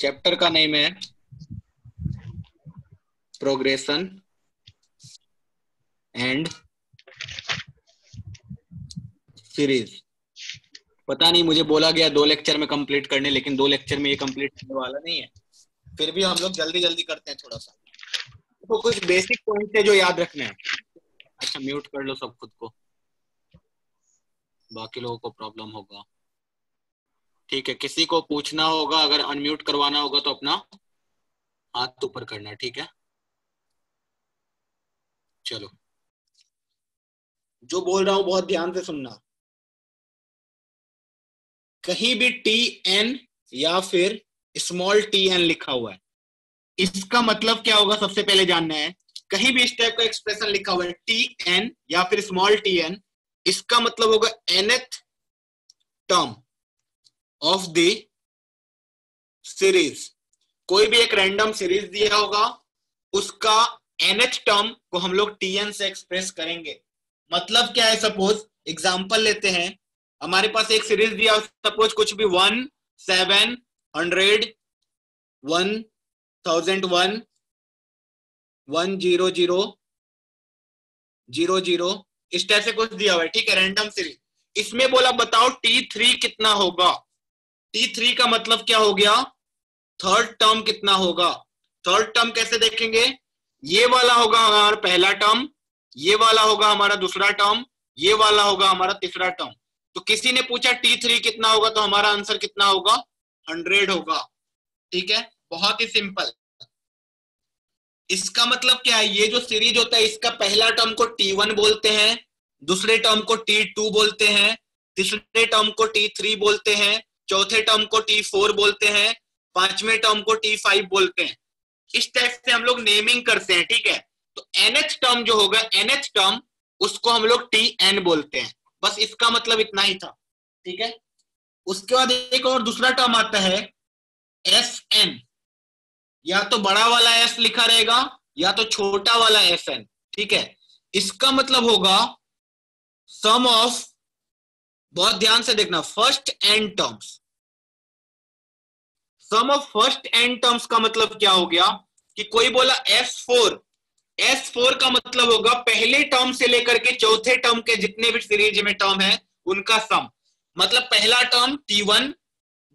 Chapter का name है progression and series. पता नहीं, मुझे बोला गया 2 लेक्चर में कंप्लीट करने, लेकिन 2 लेक्चर में ये कंप्लीट होने वाला नहीं है। फिर भी हम लोग जल्दी जल्दी करते हैं थोड़ा सा। तो कुछ बेसिक पॉइंट है जो याद रखने हैं। अच्छा, म्यूट कर लो सब खुद को, बाकी लोगों को प्रॉब्लम होगा। ठीक है, किसी को पूछना होगा, अगर अनम्यूट करवाना होगा तो अपना हाथ ऊपर करना, ठीक है। चलो, जो बोल रहा हूं बहुत ध्यान से सुनना। कहीं भी टी एन या फिर स्मॉल टी एन लिखा हुआ है, इसका मतलब क्या होगा सबसे पहले जानना है। कहीं भी इस टाइप का एक्सप्रेशन लिखा हुआ है टी एन या फिर स्मॉल टी एन, इसका मतलब होगा nth term of the series. कोई भी एक रैंडम सीरीज दिया होगा, उसका nth टर्म को हम लोग tn से एक्सप्रेस करेंगे। मतलब क्या है, सपोज एग्जांपल लेते हैं। हमारे पास एक सीरीज दिया, सपोज कुछ भी 1 7 100 1001 100 00 इस टाइप से कुछ दिया हुआ है, ठीक है, रैंडम सीरीज। इसमें बोला बताओ T3 कितना होगा। T3 का मतलब क्या हो गया, थर्ड टर्म कितना होगा। थर्ड टर्म कैसे देखेंगे, ये वाला होगा हमारा पहला टर्म, ये वाला होगा हमारा दूसरा टर्म, ये वाला होगा हमारा तीसरा टर्म। तो किसी ने पूछा T3 कितना होगा, तो हमारा आंसर कितना होगा, 100 होगा। ठीक है, बहुत ही सिंपल। इसका मतलब क्या है, ये जो सीरीज होता है इसका पहला टर्म को T1 बोलते हैं, दूसरे टर्म को T2 बोलते हैं, तीसरे टर्म को T3 बोलते हैं, चौथे टर्म को T4 बोलते हैं, पांचवें टर्म को T5 बोलते हैं। इस टाइप से हम लोग नेमिंग करते हैं, ठीक है। तो nth टर्म जो होगा, nth टर्म, उसको हम लोग Tn बोलते हैं। बस इसका मतलब इतना ही था, ठीक है। उसके बाद एक और दूसरा टर्म आता है Sn। या तो बड़ा वाला एस लिखा रहेगा या तो छोटा वाला एस एन, ठीक है। इसका मतलब होगा सम ऑफ, बहुत ध्यान से देखना, first n terms. Sum of first n terms का मतलब क्या हो गया कि कोई बोला S4, S4 का मतलब होगा पहले टर्म से लेकर के चौथे टर्म के जितने भी सीरीज में टर्म है उनका सम। मतलब पहला टर्म T1,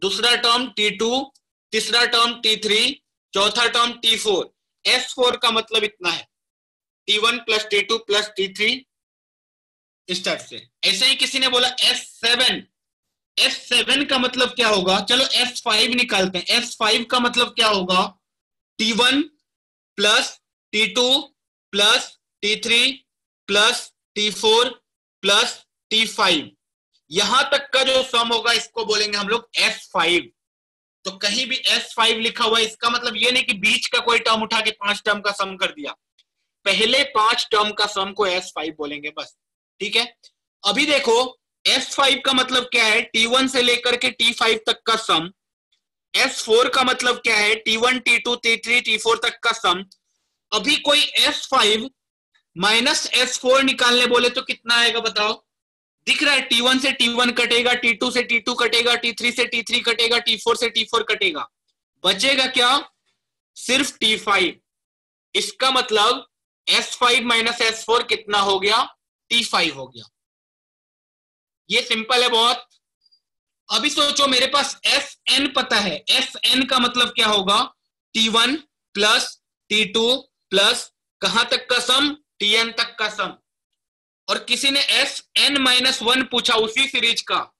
दूसरा टर्म T2, तीसरा टर्म T3, चौथा टर्म T4। S4 का मतलब इतना है, T1 plus T2 plus T3, इस टाइप से। ऐसे ही किसी ने बोला S7, S7 का मतलब क्या होगा, चलो S5 निकालते हैं। S5 का मतलब क्या होगा, T1 plus T2 plus T3 plus T4 plus T5, यहां तक का जो सम होगा इसको बोलेंगे हम लोग S5। तो कहीं भी S5 लिखा हुआ है, इसका मतलब ये नहीं कि बीच का कोई टर्म उठा के 5 टर्म का सम कर दिया, पहले 5 टर्म का सम को S5 बोलेंगे बस, ठीक है। अभी देखो S5 का मतलब क्या है, T1 से लेकर के T5 तक का सम। S4 का मतलब क्या है, T1 T2 T3 T4 तक का सम। अभी कोई S5 माइनस S4 निकालने बोले तो कितना आएगा बताओ। दिख रहा है, T1 से T1 कटेगा, T2 से T2 कटेगा, T3 से T3 कटेगा, T4 से T4 कटेगा, बचेगा क्या, सिर्फ T5। इसका मतलब S5 माइनस S4 कितना हो गया, T5 हो गया। ये सिंपल है बहुत। अभी सोचो, मेरे पास Sn पता है, Sn का मतलब क्या होगा, T1 प्लस T2 प्लस कहां तक का सम, Tn तक का सम। और किसी ने Sn-1 पूछा उसी सीरीज का,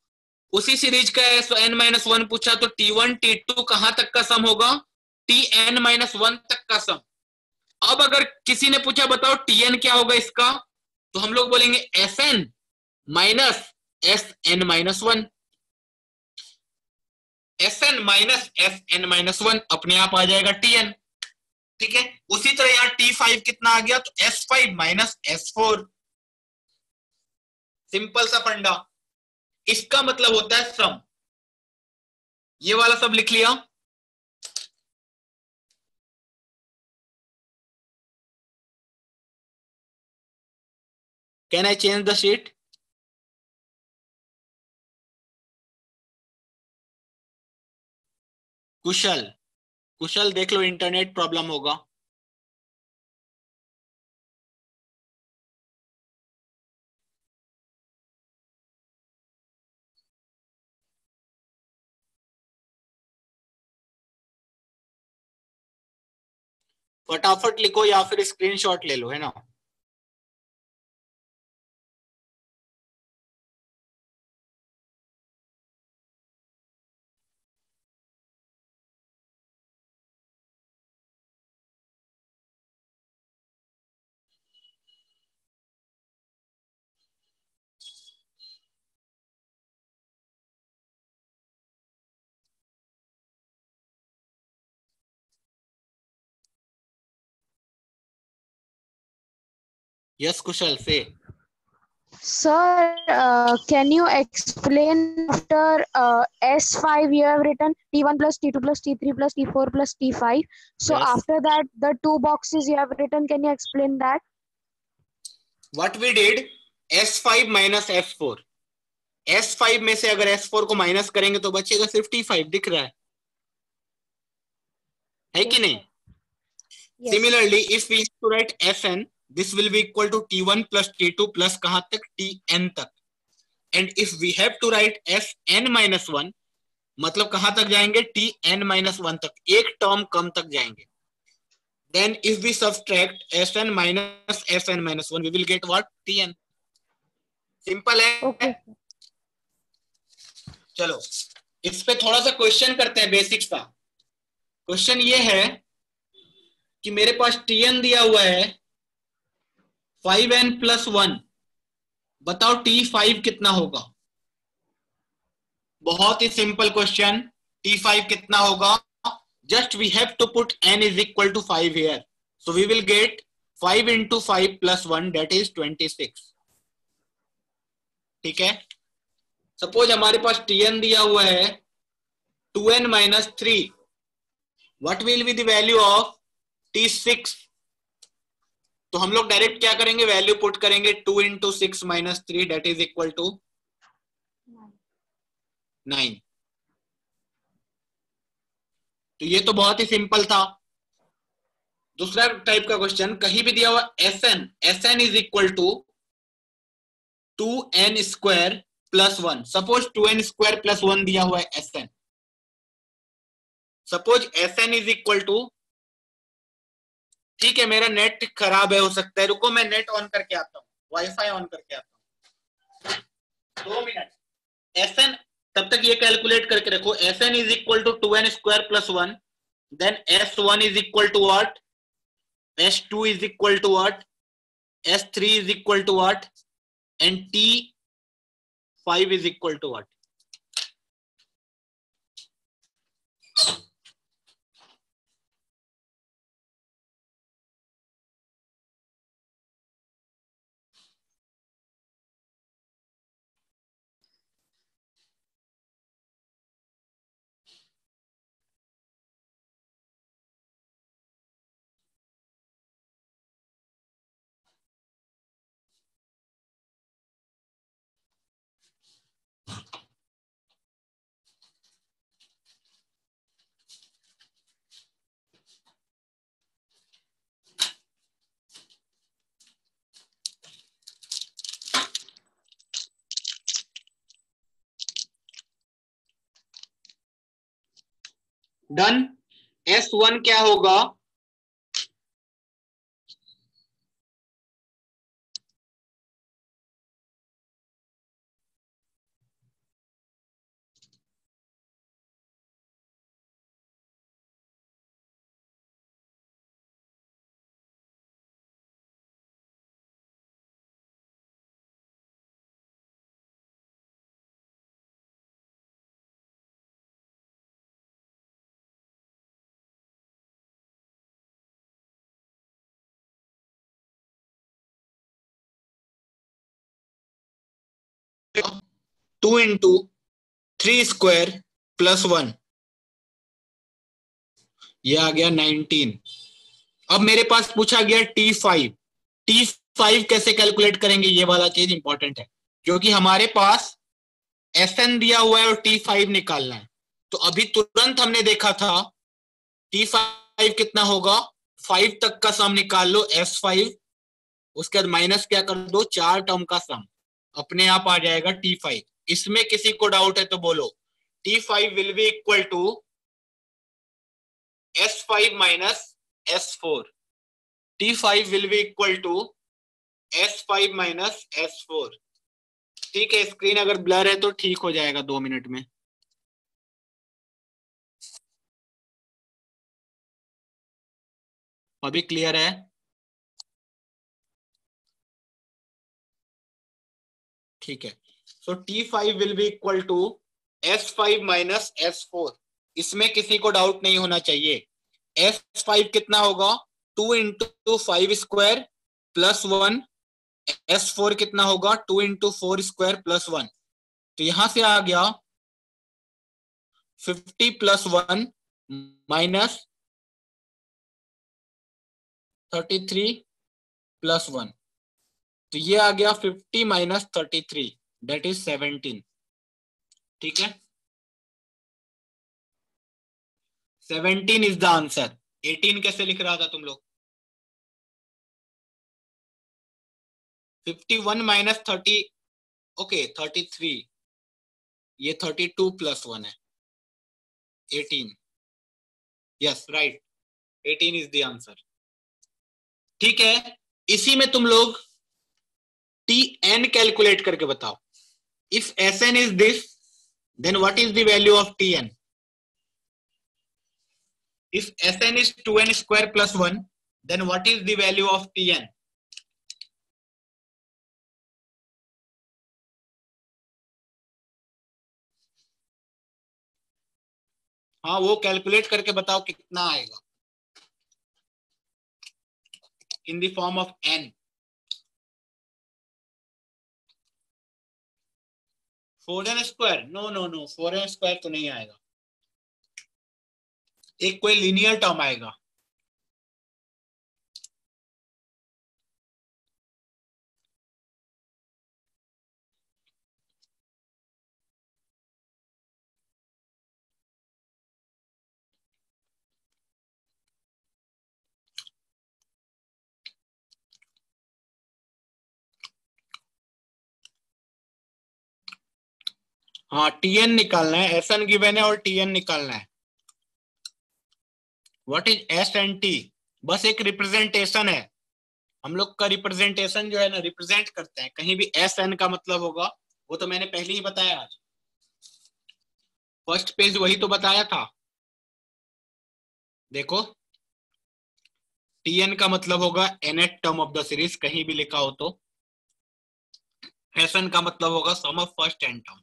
उसी सीरीज का Sn-1 पूछा, तो T1 T2 कहां तक का सम होगा, Tn-1 तक का सम। अब अगर किसी ने पूछा बताओ Tn क्या होगा इसका, तो हम लोग बोलेंगे Sn माइनस Sn-1, Sn-Sn-1 अपने आप आ जाएगा Tn, ठीक है। उसी तरह यहाँ T5 कितना आ गया, तो S5 माइनस S4, सिंपल सा फंडा। इसका मतलब होता है सम। ये वाला सब लिख लिया। Can I change the sheet. Kushal, Kushal देख लो, इंटरनेट प्रॉब्लम होगा। फटाफट लिखो या फिर स्क्रीनशॉट ले लो, है ना। यस कुशल से। Sir, can you explain after S5 you have written T1 plus T2 plus T3 plus T4 plus T5. So Yes. after that the two boxes you have written, can you explain that? What we did, S5 minus S4. S5 में से अगर S4 को minus करेंगे तो बचेगा सिर्फ T5, दिख रहा है कि नहीं? Yes. Similarly, if we have to write Fn, this will be equal to T1 plus T2 plus कहां तक? Tn तक. And if we have to write Fn minus 1, मतलब कहां तक जाएंगे? Tn minus 1 तक, एक टर्म कम तक जाएंगे. Then if we subtract Fn minus Fn minus 1, we will get what? Tn. Simple है. Okay. चलो इस पे थोड़ा सा क्वेश्चन करते हैं, बेसिक्स का. क्वेश्चन ये है कि मेरे पास Tn दिया हुआ है 5n plus 1, बताओ T5 कितना होगा? बहुत ही सिंपल क्वेश्चन. T5 कितना होगा? Just we have to put n is equal to 5 here. So we will get 5 into 5 plus 1, that is 26. ठीक है. सपोज हमारे पास Tn दिया हुआ है 2n minus 3. What will be the value of T6? तो हम लोग डायरेक्ट क्या करेंगे? वैल्यू पुट करेंगे. 2 into 6 minus 3, that is equal to 9. तो ये तो बहुत ही सिंपल था. दूसरा टाइप का क्वेश्चन, कहीं भी दिया हुआ Sn is equal to 2n square plus 1. Suppose 2n square plus 1 दिया हुआ है Sn. Suppose Sn is equal to, ठीक है मेरा नेट खराब है, हो सकता है, रुको मैं नेट ऑन करके आता हूँ, वाईफाई ऑन करके आता हूँ, 2 मिनट. Sn तब तक ये कैलकुलेट करके रखो. Sn is equal to 2n square plus 1, then S1 is equal to what? S2 is equal to what? S3 is equal to what? And T5 is equal to what? Done. S1 क्या होगा? Two into 3 square plus 1, ये आ गया 19. अब मेरे पास पूछा गया T5. T5 कैसे कैलकुलेट करेंगे? ये वाला चीज इंपॉर्टेंट है, क्योंकि हमारे पास Sn दिया हुआ है और T5 निकालना है. तो अभी तुरंत हमने देखा था T5 कितना होगा, 5 तक का सम निकाल लो S5, उसके बाद माइनस क्या कर दो, 4 टर्म का सम, अपने आप आ जाएगा T5। इसमें किसी को डाउट है तो बोलो। T5 will be equal to S5 minus S4। T5 will be equal to S5 minus S4। ठीक है, स्क्रीन अगर ब्लर है तो ठीक हो जाएगा 2 मिनट में। अभी क्लियर है? ठीक है, so T5 will be equal to S5 minus S4। इसमें किसी को डाउट नहीं होना चाहिए। S5 कितना होगा, 2 इंटू 5 स्क्वायर प्लस 1। S4 कितना होगा, 2 इंटू 4 स्क्वायर प्लस 1। तो यहां से आ गया 50 प्लस 1 माइनस 33 प्लस 1। तो ये आ गया 50 माइनस 33, दैट इज 17। ठीक है, 17 इज द आंसर। 18 कैसे लिख रहा था तुम लोग? 51 माइनस 30, ओके 33, ये 32 प्लस 1 है 18। Yes right, 18 is the answer. ठीक है, इसी में तुम लोग Tn कैलकुलेट करके बताओ। If Sn is this, then what is the value of Tn? If Sn is 2n square plus 1, then what is the value of Tn? हाँ, वो कैलकुलेट करके बताओ कितना आएगा in the form of n। 4n square, no no no, 4n square तो नहीं आएगा। एक कोई लीनियर टर्म आएगा। हाँ, Tn निकालना है, Sn गिवन है और Tn निकालना है। What is S and T? बस एक रिप्रेजेंटेशन है। हम लोग का रिप्रेजेंटेशन जो है ना, रिप्रेजेंट करते हैं। कहीं भी Sn का मतलब होगा, वो तो मैंने पहले ही बताया आज, फर्स्ट पेज वही तो बताया था। देखो, Tn का मतलब होगा nth term of the series, कहीं भी लिखा हो तो। Sn का मतलब होगा sum of first n term.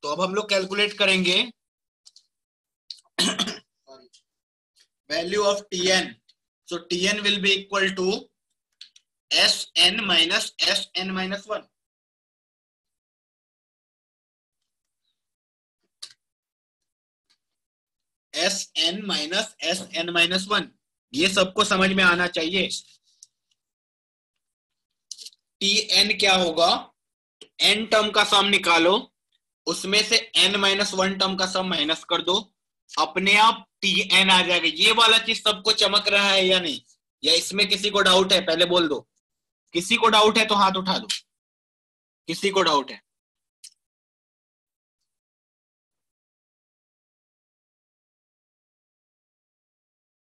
तो अब हम लोग कैलकुलेट करेंगे value of Tn। So Tn will be equal to Sn minus Sn minus 1। Sn minus Sn minus 1, ये सबको समझ में आना चाहिए। Tn क्या होगा, n टर्म का सम निकालो, उसमें से n माइनस 1 टर्म का सम माइनस कर दो, अपने आप Tn आ जाएगा। ये वाला चीज सबको चमक रहा है या नहीं, या इसमें किसी को डाउट है? पहले बोल दो। किसी को डाउट है तो हाथ उठा दो। किसी को डाउट है?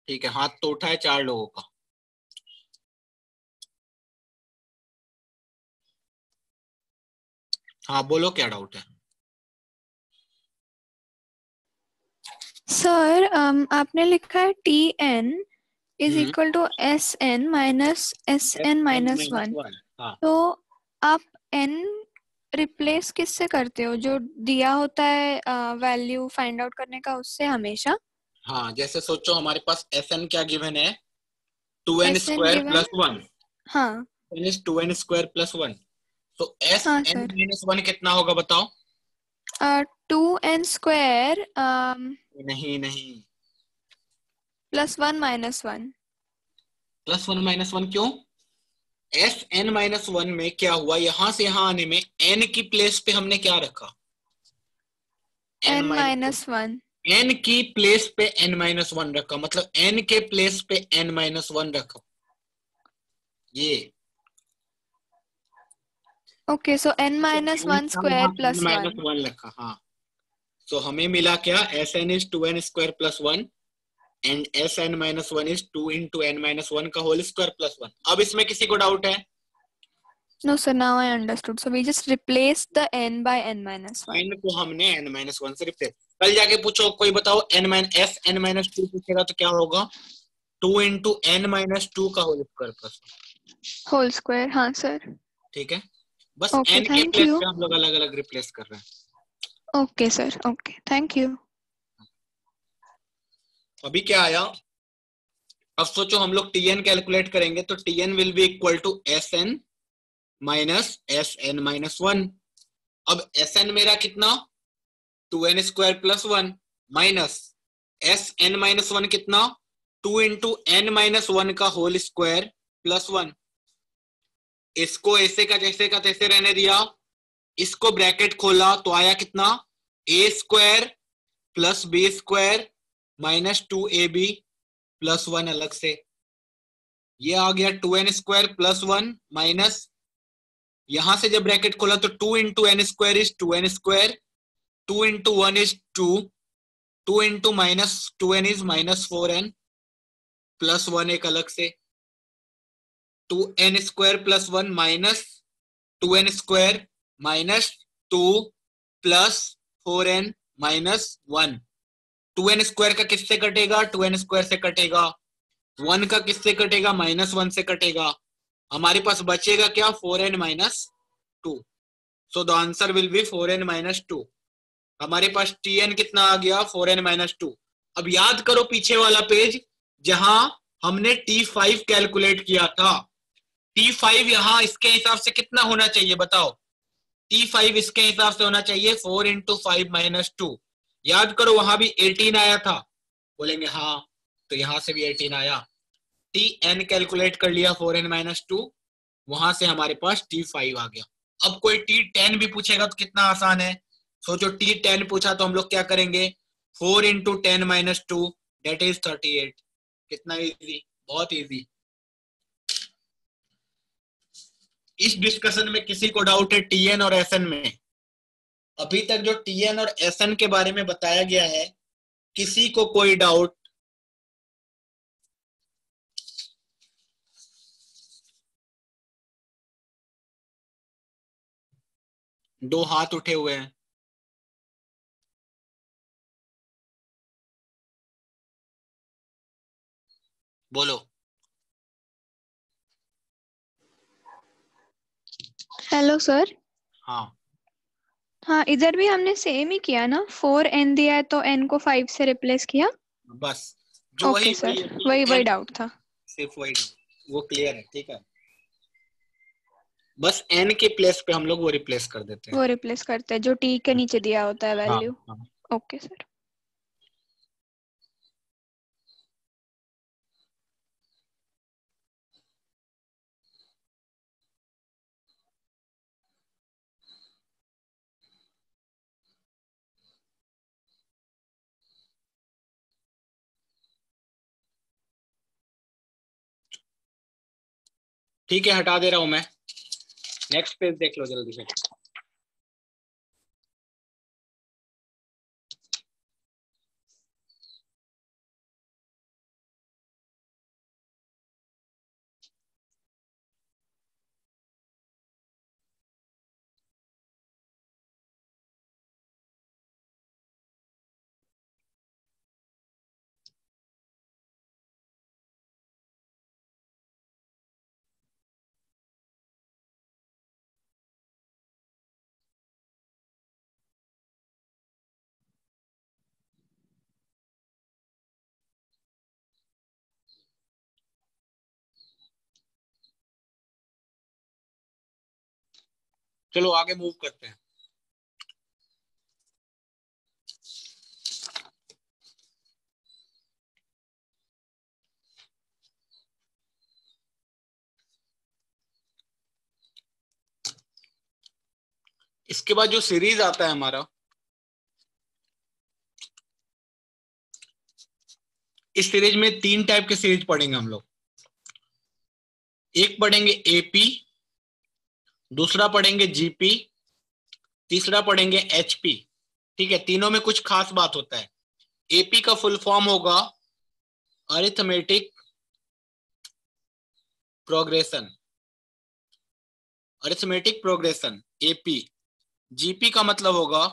ठीक है, हाथ तो उठा है 4 लोगों का। हाँ बोलो, क्या डाउट है? सर आपने लिखा है Tn is equal to Sn minus Sn minus 1। तो आप n रिप्लेस किससे करते हो? जो दिया होता है वैल्यू फाइंड आउट करने का, उससे हमेशा? हाँ, जैसे सोचो हमारे पास Sn क्या गिवन है, 2n स्क्वायर प्लस 1। हाँ, n is 2n square plus 1। तो हाँ Sn सर। माइनस 1 कितना होगा बताओ? 2n स्क्वायर नहीं नहीं, प्लस 1 माइनस 1। प्लस 1 माइनस 1 क्यों? Sn माइनस 1 में क्या हुआ, यहां से यहां आने में n की प्लेस पे हमने क्या रखा? n minus 1। n की प्लेस पे n-1 रखा, मतलब n के प्लेस पे n-1 रखा, ये ओके, सो n-1 स्क्वायर प्लस n-1 1. रखा। हाँ, तो हमें मिला क्या, Sn is 2n square plus 1 and Sn-1 is 2 into n-1 का होल स्क्वायर प्लस 1। अब इसमें किसी को डाउट है? No, sir, now I understood. So we just replace the n by n-1. n को हमने n-1 से रिप्लेस। कल जाके पूछो, कोई बताओ Sn-2 पूछेगा तो क्या होगा, 2 इंटू n-2 का whole square plus 1। Whole square, हाँ sir. ठीक है, बस Okay, n के thank प्लेस you. पे हम लोग अलग अलग रिप्लेस कर रहे हैं। Okay sir, okay, thank you. अभी क्या आया, अब सोचो हम लोग Tn कैलकुलेट करेंगे तो Tn will be equal to Sn minus Sn-1। अब Sn मेरा कितना, 2n square plus 1 minus Sn-1 कितना, 2 इंटू n-1 का होल स्क्वायर प्लस 1। इसको ऐसे का तैसे रहने दिया, इसको ब्रैकेट खोला तो आया कितना, a square plus b square minus 2ab plus 1 अलग से, ये आ गया 2n स्क्वायर प्लस 1 माइनस, यहां से जब ब्रैकेट खोला तो 2 into n square is 2n square, 2 into 1 is 2, 2 into minus 2n is minus 4n plus 1 एक अलग से, 2n square plus 1 minus 2n square minus 2 plus 4n minus 1। 2n square का किससे कटेगा, 2n स्क्वायर से कटेगा, 1 का किससे कटेगा, माइनस 1 से कटेगा, हमारे पास बचेगा क्या, 4n minus 2। So the answer will be 4n minus 2। हमारे पास Tn कितना आ गया, 4n माइनस 2। अब याद करो पीछे वाला पेज जहां हमने T5 कैलकुलेट किया था, T5 यहां इसके हिसाब से कितना होना चाहिए बताओ, T5 इसके हिसाब से होना चाहिए 4 इंटू 5 माइनस 2। याद करो वहां भी 18 आया था, बोलेंगे हाँ, तो यहां से भी 18 आया। Tn कैलकुलेट कर लिया 4n माइनस 2, वहां से हमारे पास T5 आ गया। अब कोई T10 भी पूछेगा तो कितना आसान है, सोचो T10 पूछा तो हम लोग क्या करेंगे, 4 इंटू 10 माइनस 2 डेट इज 38। कितना इजी, बहुत इजी। इस डिस्कशन में किसी को डाउट है Tn और Sn में? अभी तक जो Tn और Sn के बारे में बताया गया है, किसी को कोई डाउट? दो हाथ उठे हुए हैं। बोलो। Hello sir. हाँ हाँ, इधर भी हमने सेम ही किया ना, 4n दिया है तो n को 5 से रिप्लेस किया। बस, जो ओके वही सर, वही वही n डाउट था। सिर्फ वही, वो क्लियर है, ठीक है। बस n के प्लेस पे हम लोग वो रिप्लेस कर देते हैं। वो रिप्लेस करते हैं जो t के नीचे दिया होता है हाँ वैल्यू। हाँ। Okay sir. ठीक है, हटा दे रहा हूं मैं, नेक्स्ट पेज देख लो जल्दी से। चलो आगे मूव करते हैं। इसके बाद जो सीरीज आता है हमारा, इस सीरीज में 3 टाइप के सीरीज पढ़ेंगे हम लोग। एक पढ़ेंगे एपी, दूसरा पढ़ेंगे जीपी, तीसरा पढ़ेंगे एचपी। ठीक है, तीनों में कुछ खास बात होता है। एपी का फुल फॉर्म होगा arithmetic progression, arithmetic progression AP. GP का मतलब होगा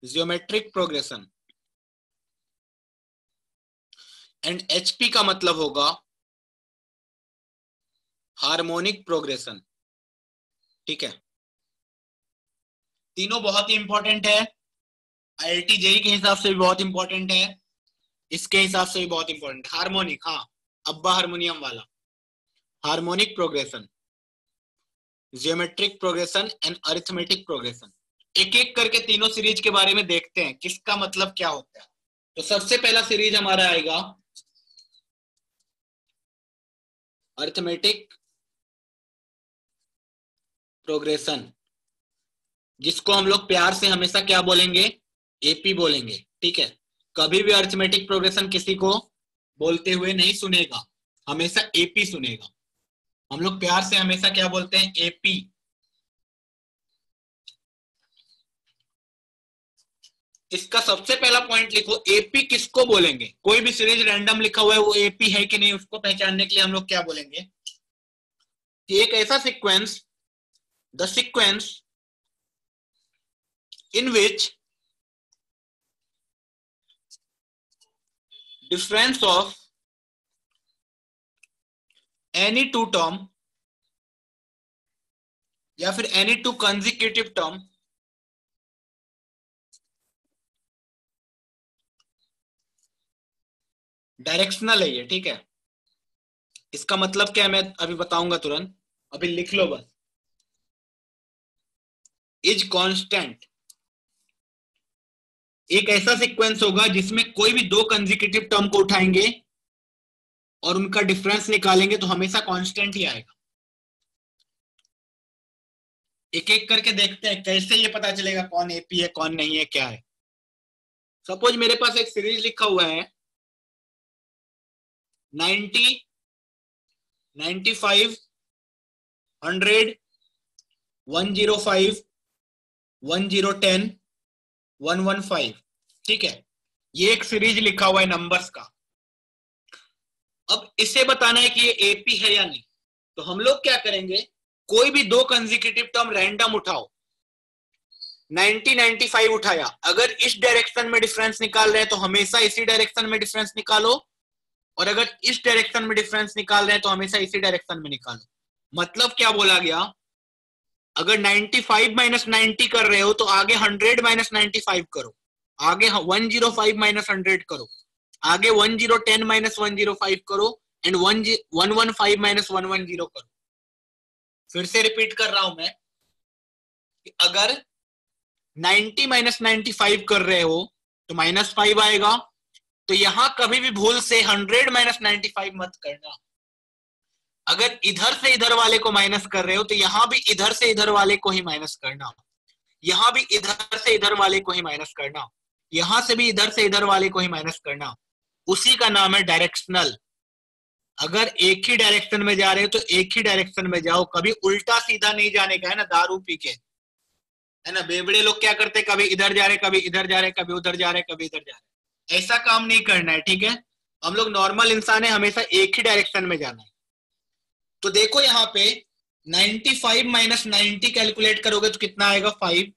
जियोमेट्रिक प्रोग्रेशन एंड एचपी का मतलब होगा हार्मोनिक प्रोग्रेशन। ठीक है, तीनों बहुत ही इंपॉर्टेंट है। आईआईटी जेईई के हिसाब से भी बहुत इंपॉर्टेंट है, इसके हिसाब से भी बहुत इंपॉर्टेंट। हार्मोनिक, हाँ, अब्बा हारमोनियम वाला। Harmonic progression, geometric progression and arithmetic progression. एक एक करके तीनों सीरीज के बारे में देखते हैं किसका मतलब क्या होता है। तो सबसे पहला सीरीज हमारा आएगा अरिथमेटिक प्रोग्रेशन, जिसको हम लोग प्यार से हमेशा क्या बोलेंगे, एपी बोलेंगे। ठीक है, कभी भी अरिथमेटिक प्रोग्रेशन किसी को बोलते हुए नहीं सुनेगा, हमेशा एपी सुनेगा। हम लोग प्यार से हमेशा क्या बोलते हैं, एपी। इसका सबसे पहला पॉइंट लिखो, एपी किसको बोलेंगे। कोई भी सीरीज रैंडम लिखा हुआ है, वो एपी है कि नहीं, उसको पहचानने के लिए हम लोग क्या बोलेंगे कि एक ऐसा sequence, the sequence in which difference of any two term या फिर any two consecutive term directional है ये। ठीक है, इसका मतलब क्या है मैं अभी बताऊंगा तुरंत, अभी लिख लो बस। इज कांस्टेंट एक ऐसा सीक्वेंस होगा जिसमें कोई भी 2 कंसेक्यूटिव टर्म को उठाएंगे और उनका डिफरेंस निकालेंगे तो हमेशा कांस्टेंट ही आएगा। एक एक करके देखते हैं कैसे ये पता चलेगा कौन एपी है कौन नहीं है, क्या है। सपोज मेरे पास एक सीरीज लिखा हुआ है 90, 95, 100, 105, 1010, 115। ठीक है, ये एक सीरीज लिखा हुआ है नंबर्स का। अब इसे बताना है कि ये एपी है या नहीं, तो हम लोग क्या करेंगे, कोई भी 2 कंसेक्यूटिव टर्म रैंडम उठाओ। 90, 95 उठाया, अगर इस डायरेक्शन में डिफरेंस निकाल रहे हैं तो हमेशा इसी डायरेक्शन में डिफरेंस निकालो, और अगर इस डायरेक्शन में डिफरेंस निकाल रहे हैं तो हमेशा इसी डायरेक्शन में निकालो। मतलब क्या बोला गया, अगर 95 माइनस 90 कर रहे हो तो आगे 100 माइनस 95 करो, आगे 105 माइनस 100 करो, आगे 1010 माइनस 105 करो, एंड 115 माइनस 110 करो। फिर से रिपीट कर रहा हूं मैं, अगर 90 माइनस 95 कर रहे हो तो -5 आएगा, तो यहां कभी भी भूल से 100 माइनस 95 मत करना। अगर इधर से इधर वाले को माइनस कर रहे हो तो यहां भी इधर से इधर वाले को ही माइनस करना, यहां भी इधर से इधर वाले को ही माइनस करना, यहां से भी इधर से इधर वाले को ही माइनस करना। उसी का नाम है डायरेक्शनल। अगर एक ही डायरेक्शन में जा रहे हो तो एक ही डायरेक्शन में जाओ, कभी उल्टा सीधा नहीं जाने का है ना, दारू पी के, है ना। बेवड़े लोग क्या करते, कभी इधर जा रहे, कभी इधर जा रहे, कभी उधर जा रहे, कभी इधर जा रहे। ऐसा काम नहीं करना है, ठीक है। हम लोग नॉर्मल इंसान है, हमेशा एक ही डायरेक्शन में जाना है। तो देखो यहाँ पे 95 माइनस 90 कैलकुलेट करोगे तो कितना आएगा, 5।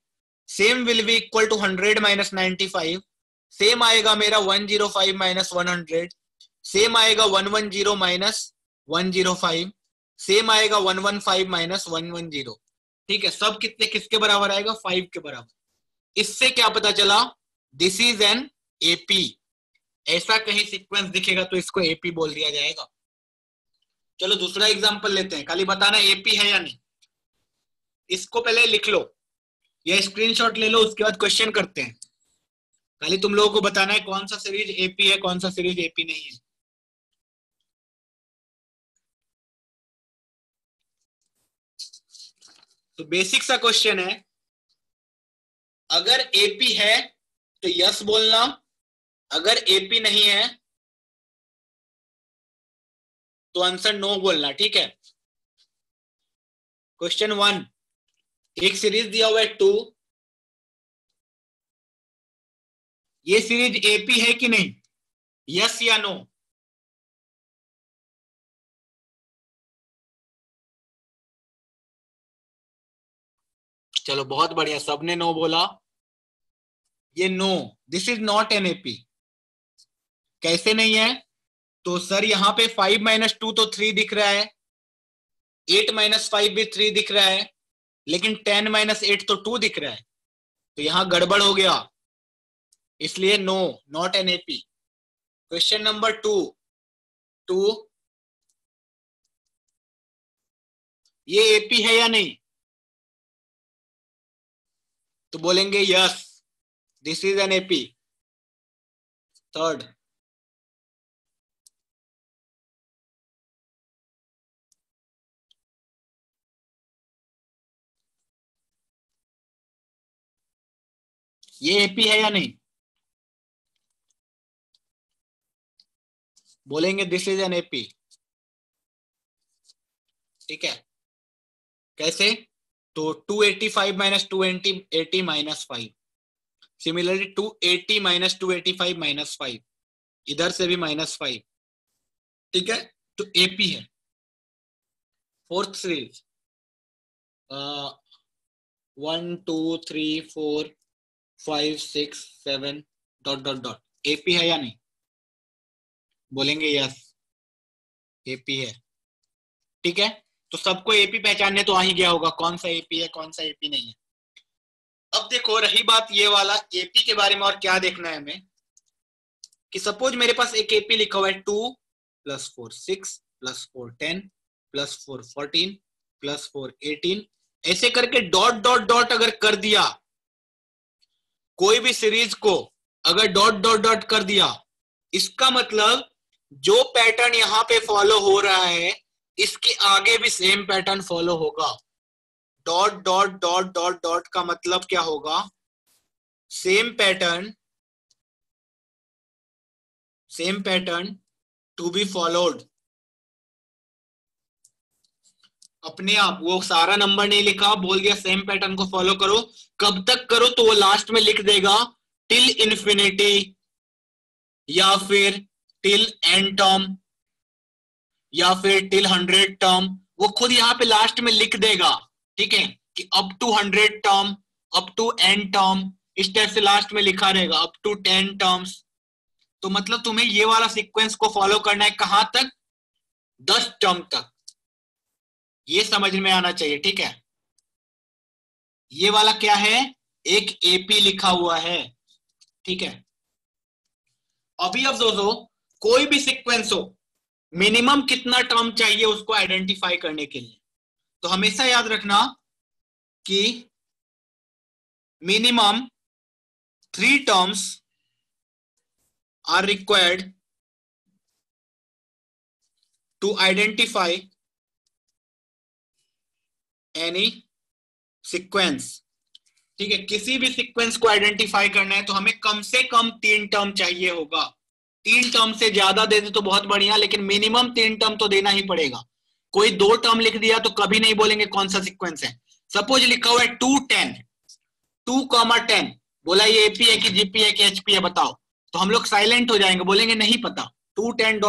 Same will be equal to 100 minus 95, same आएगा मेरा 105 माइनस 100, सेम आएगा 110 माइनस 105, सेम आएगा 115 माइनस 110। ठीक है, सब कितने किसके बराबर आएगा, 5 के बराबर। इससे क्या पता चला, दिस इज एन एपी। ऐसा कहीं सीक्वेंस दिखेगा तो इसको एपी बोल दिया जाएगा। चलो दूसरा एग्जांपल लेते हैं, खाली बताना एपी है या नहीं। इसको पहले लिख लो या स्क्रीनशॉट ले लो, उसके बाद क्वेश्चन करते हैं। खाली तुम लोगों को बताना है कौन सा सीरीज एपी है, कौन सा सीरीज एपी नहीं है। तो बेसिक सा क्वेश्चन है, अगर एपी है तो यस बोलना, अगर एपी नहीं है तो आंसर नो बोलना, ठीक है। क्वेश्चन 1, एक सीरीज दिया हुआ है 2, ये सीरीज एपी है कि नहीं, यस या नो? चलो बहुत बढ़िया, सबने नो बोला। ये no, this is not an AP. कैसे नहीं है? तो सर यहाँ पे 5 - 2 तो 3 दिख रहा है, 8 - 5 भी 3 दिख रहा है, लेकिन 10 - 8 तो 2 दिख रहा है, तो यहां गड़बड़ हो गया, इसलिए no, not an AP. Question number 2, ये एपी है या नहीं? तो बोलेंगे yes, this is an AP. Third, ये एपी है या नहीं? बोलेंगे दिस इज एन एपी, ठीक है। कैसे? तो 285 - 280 - 5, सिमिलरली 280 - 285 - 5, इधर से भी -5, ठीक है, तो एपी है। फोर्थ सीरीज 1 2 3 4 5 6 7 ... एपी है या नहीं? बोलेंगे यस, एपी है, ठीक है। तो सबको एपी पहचानने तो आ ही गया होगा कौन सा एपी है कौन सा एपी नहीं है। अब देखो रही बात ये वाला एपी के बारे में, और क्या देखना है हमें कि सपोज मेरे पास एक एपी लिखा हुआ है 2 + 4 6 + 4 10 + 4 14 + 4 18, ऐसे करके डॉट डॉट डॉट अगर कर दिया, कोई भी सीरीज को अगर डॉट डॉट डॉट कर दिया, इसका मतलब जो पैटर्न यहां पे फॉलो हो रहा है इसके आगे भी सेम पैटर्न फॉलो होगा। Dot dot dot dot dot का मतलब क्या होगा? Same pattern to be followed. अपने आप वो सारा नंबर नहीं लिखा, बोल दिया सेम पैटर्न को फॉलो करो। कब तक करो? तो वो लास्ट में लिख देगा टिल इन्फिनिटी, या फिर टिल एन टर्म, या फिर टिल 100 टर्म। वो खुद यहाँ पे लास्ट में लिख देगा, ठीक है, कि अप टू 100 टर्म, अप टू एन टर्म, इस टाइप से लास्ट में लिखा रहेगा अप टू 10 टर्म्स। तो मतलब तुम्हें ये वाला सीक्वेंस को फॉलो करना है कहां तक? 10 टर्म तक। ये समझ में आना चाहिए, ठीक है। ये वाला क्या है? एक एपी लिखा हुआ है, ठीक है। अभी अब दोस्तों कोई भी सीक्वेंस हो, मिनिमम कितना टर्म चाहिए उसको आइडेंटिफाई करने के लिए, तो हमेशा याद रखना कि minimum 3 terms are required to identify any sequence, ठीक है। किसी भी सीक्वेंस को आइडेंटिफाई करना है तो हमें कम से कम 3 टर्म चाहिए होगा। 3 टर्म से ज्यादा दे दे तो बहुत बढ़िया, लेकिन मिनिमम 3 टर्म तो देना ही पड़ेगा। कोई 2 टर्म लिख दिया तो कभी नहीं बोलेंगे कौन सा सीक्वेंस है। सपोज लिखा हुआ है 2 10, 2, 10, बोला ये एपी है कि जीपी है कि एचपी है बताओ, तो हम लोग साइलेंट हो जाएंगे, बोलेंगे नहीं पता। 2 10 ...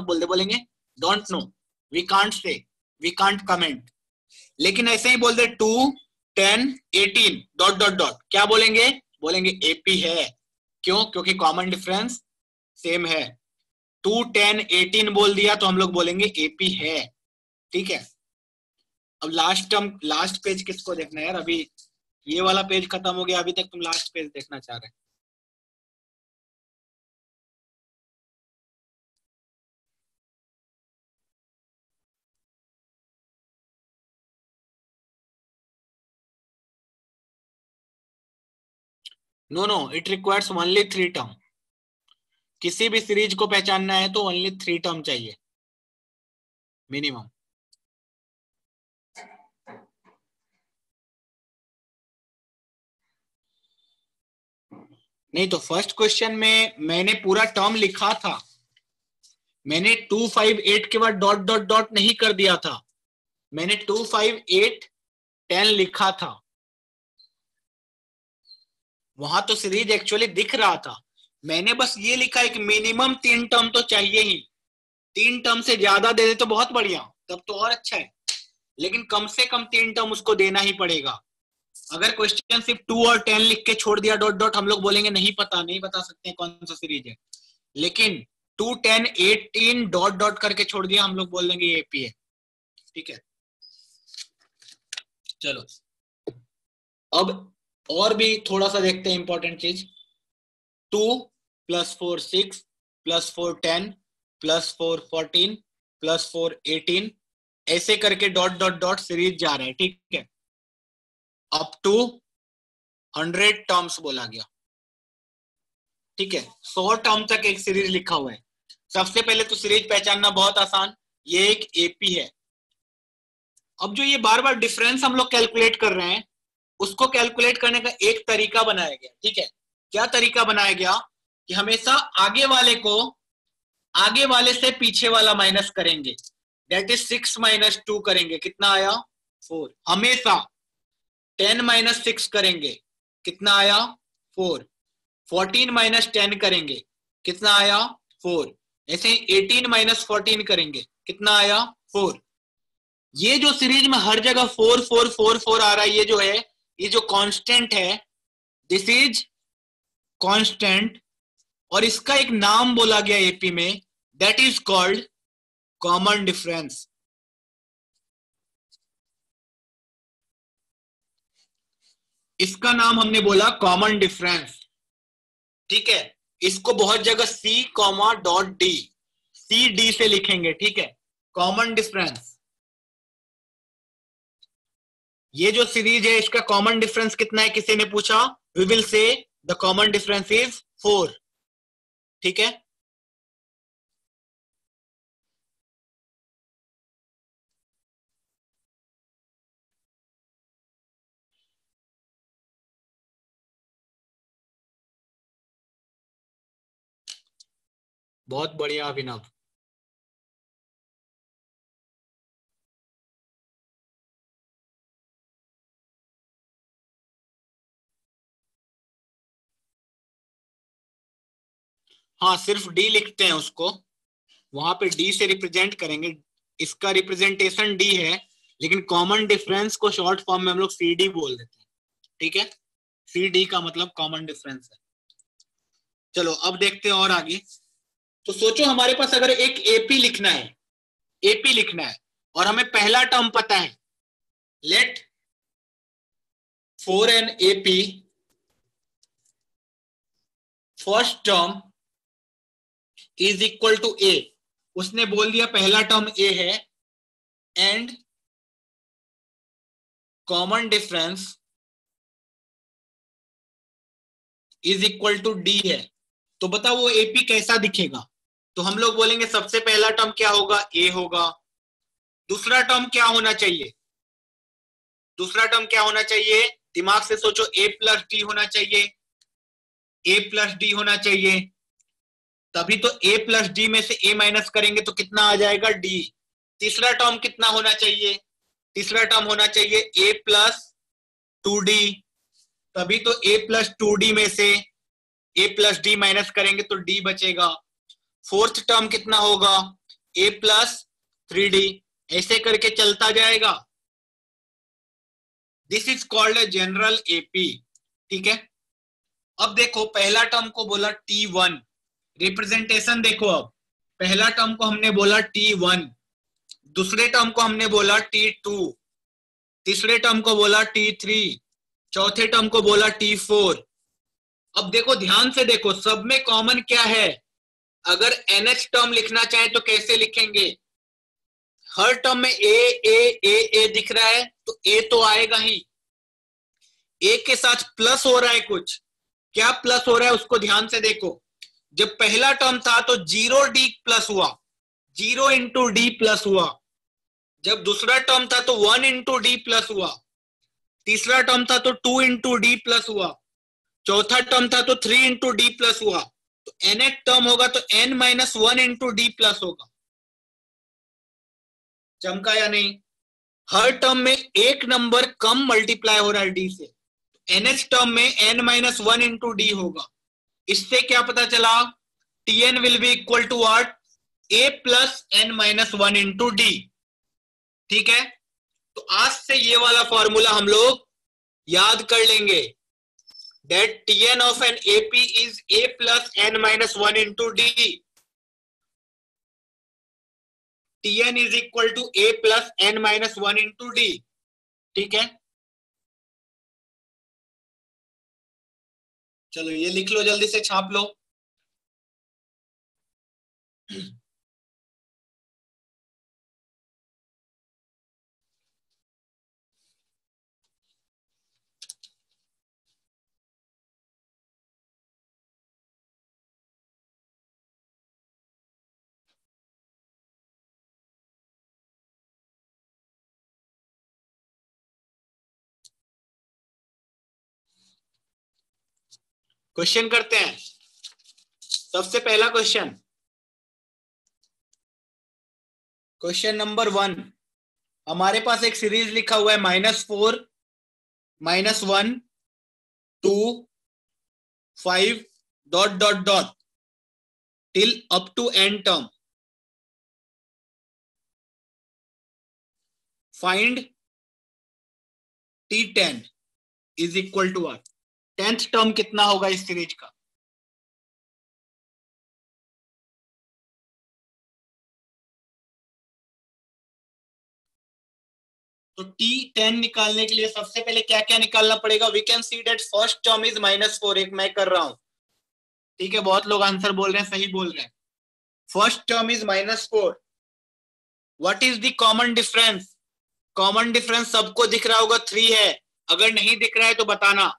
बोल दे, बोलेंगे don't know, we can't say, we can't comment. लेकिन ऐसे ही बोल दे 2 10 18 ... क्या बोलेंगे? बोलेंगे एपी है। क्यों? क्योंकि कॉमन डिफरेंस सेम है। 2 10 18 बोल दिया तो हम लोग बोलेंगे एपी है, ठीक है। अब लास्ट पेज किसको देखना है यार? अभी ये वाला पेज खत्म हो गया, अभी तक तुम लास्ट पेज देखना चाह रहे। No no, it requires only 3 term. किसी भी सीरीज को पहचानना है तो ओनली 3 टर्म चाहिए मिनिमम। नहीं तो फर्स्ट क्वेश्चन में मैंने पूरा टर्म लिखा था, मैंने 258 के बाद डॉट डॉट डॉट नहीं कर दिया था, मैंने 258 10 लिखा था, वहां तो सीरीज एक्चुअली दिख रहा था, मैंने बस ये लिखा है कि मिनिमम 3 टर्म तो चाहिए ही, 3 टर्म से ज्यादा दे दे तो बहुत बढ़िया, तब तो और अच्छा है, लेकिन कम से कम 3 टर्म उसको देना ही पड़ेगा। अगर क्वेश्चन सिर्फ 2 और 10 लिख के छोड़ दिया डॉट डॉट, हम लोग बोलेंगे नहीं पता, नहीं बता सकते कौन सा सीरीज है, लेकिन 2 10 18 डॉट डॉट करके छोड़ दिया, हम लोग बोल देंगे ये एपी है। ठीक है, चलो अब और भी थोड़ा सा देखते हैं इंपॉर्टेंट चीज। 2 + 4 6 + 4 10 + 4 14 + 4 18 ऐसे करके डॉट डॉट डॉट सीरीज जा रहा है। ठीक है, अप टू 100 टर्म्स बोला गया। ठीक है, 100 टर्म तक एक सीरीज लिखा हुआ है। सबसे पहले तो सीरीज पहचानना बहुत आसान, ये एक एपी है। अब जो ये बार बार डिफरेंस हम लोग कैलकुलेट कर रहे हैं, उसको कैलकुलेट करने का एक तरीका बनाया गया। ठीक है, क्या तरीका बनाया गया कि हमेशा आगे वाले को आगे वाले से पीछे वाला माइनस करेंगे, दैट इज 6 - 2 करेंगे, कितना आया 4। हमेशा 10 - 6 करेंगे, कितना आया 4। 14 - 10 करेंगे, कितना आया 4। ऐसे 18 - 14 करेंगे, कितना आया 4। ये जो सीरीज में हर जगह 4 4 4 4 आ रहा है, ये जो है, ये जो कांस्टेंट है, दिस इज कांस्टेंट, और इसका एक नाम बोला गया एपी में, that is called common difference. इसका नाम हमने बोला कॉमन डिफरेंस। ठीक है, इसको बहुत जगह C, .D, CD से लिखेंगे। ठीक है, कॉमन डिफरेंस। ये जो सीरीज है इसका कॉमन डिफरेंस कितना है, किसी ने पूछा, we will say the common difference is 4। ठीक है, बहुत बढ़िया अभिनव। हाँ, सिर्फ डी लिखते हैं उसको, वहां पे डी से रिप्रेजेंट करेंगे, इसका रिप्रेजेंटेशन डी है, लेकिन कॉमन डिफरेंस को शॉर्ट फॉर्म में हम लोग CD बोल देते हैं। ठीक है, CD का मतलब कॉमन डिफरेंस है। चलो अब देखते हैं और आगे। तो सोचो हमारे पास अगर एक एपी लिखना है, एपी लिखना है, और हमें पहला टर्म पता है, let 4n AP first term is equal to A। उसने बोल दिया पहला टर्म A है and common difference is equal to D है, तो बताओ वो AP कैसा दिखेगा। तो हम लोग बोलेंगे सबसे पहला टर्म क्या होगा, A होगा। दूसरा टर्म क्या होना चाहिए, दूसरा टर्म क्या होना चाहिए, दिमाग से सोचो, A + D होना चाहिए, A + D होना चाहिए, तभी तो A + D में से A माइनस करेंगे तो कितना आ जाएगा D। तीसरा टर्म कितना होना चाहिए, तीसरा टर्म होना चाहिए A + 2D, तभी तो A + 2D में से A + D माइनस करेंगे तो D बचेगा। फोर्थ टर्म कितना होगा, A + 3D, ऐसे करके चलता जाएगा। This is called a general AP. ठीक है, अब देखो पहला टर्म को बोला T1, रिप्रेजेंटेशन देखो, अब पहला टर्म को हमने बोला T1, दूसरे टर्म को हमने बोला T2, तीसरे टर्म को बोला T3, चौथे टर्म को बोला T4। अब देखो ध्यान से देखो, सब में कॉमन क्या है, अगर NH टर्म लिखना चाहे तो कैसे लिखेंगे, हर टर्म में ए दिख रहा है तो A तो आएगा ही, A के साथ प्लस हो रहा है कुछ, क्या प्लस हो रहा है उसको ध्यान से देखो। जब पहला टर्म था तो 0D प्लस हुआ, 0 × D प्लस हुआ। जब दूसरा टर्म था तो 1 × D प्लस हुआ, तीसरा टर्म था तो 2 × D प्लस हुआ, चौथा टर्म था तो 3 × D प्लस हुआ। तो nth टर्म होगा तो n minus 1 into D plus होगा। चमका या नहीं? हर टर्म में एक नंबर कम मल्टीप्लाई हो रहा है डी से, nth टर्म में n माइनस 1 इंटू डी होगा। इससे क्या पता चला? tn will be equal to what? a plus n minus 1 into D. ठीक है, तो आज से ये वाला फॉर्मूला हम लोग याद कर लेंगे, that tn of an AP is a plus n minus 1 into d. tn is equal to a plus n minus 1 into d. ठीक है, चलो ये लिख लो, जल्दी से छाप लो। क्वेश्चन करते हैं। सबसे पहला क्वेश्चन, क्वेश्चन नंबर 1। हमारे पास एक सीरीज लिखा हुआ है -4 -1 2 5 dot dot dot till up to n term. Find T10 is equal to what? 10th term कितना होगा इस सीरीज का? तो T10 निकालने के लिए सबसे पहले क्या क्या निकालना पड़ेगा? We can see that first term is -4। एक मैं कर रहा हूं, ठीक है, बहुत लोग आंसर बोल रहे हैं, सही बोल रहे हैं। First term is -4। What is the common difference? Common difference सबको दिख रहा होगा 3 है। अगर नहीं दिख रहा है तो बताना,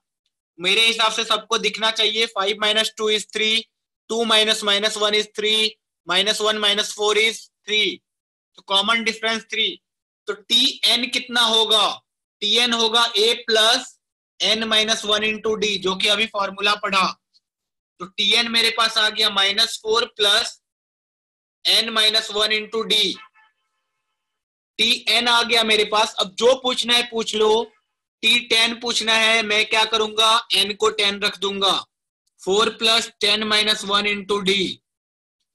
मेरे हिसाब से सबको दिखना चाहिए। 5 - 2 is 3, 2 - -1 is 3, -1 - 4 is 3, तो कॉमन डिफरेंस 3। तो Tn कितना होगा? Tn होगा a plus n minus 1 into D, जो कि अभी फॉर्मूला पढ़ा। तो Tn मेरे पास आ गया -4 plus n minus 1 into D. Tn आ गया मेरे पास। अब जो पूछना है पूछ लो। T10 पूछना है, मैं क्या करूंगा? n को 10 रख दूंगा। 4 प्लस 10 माइनस 1 इंटू डी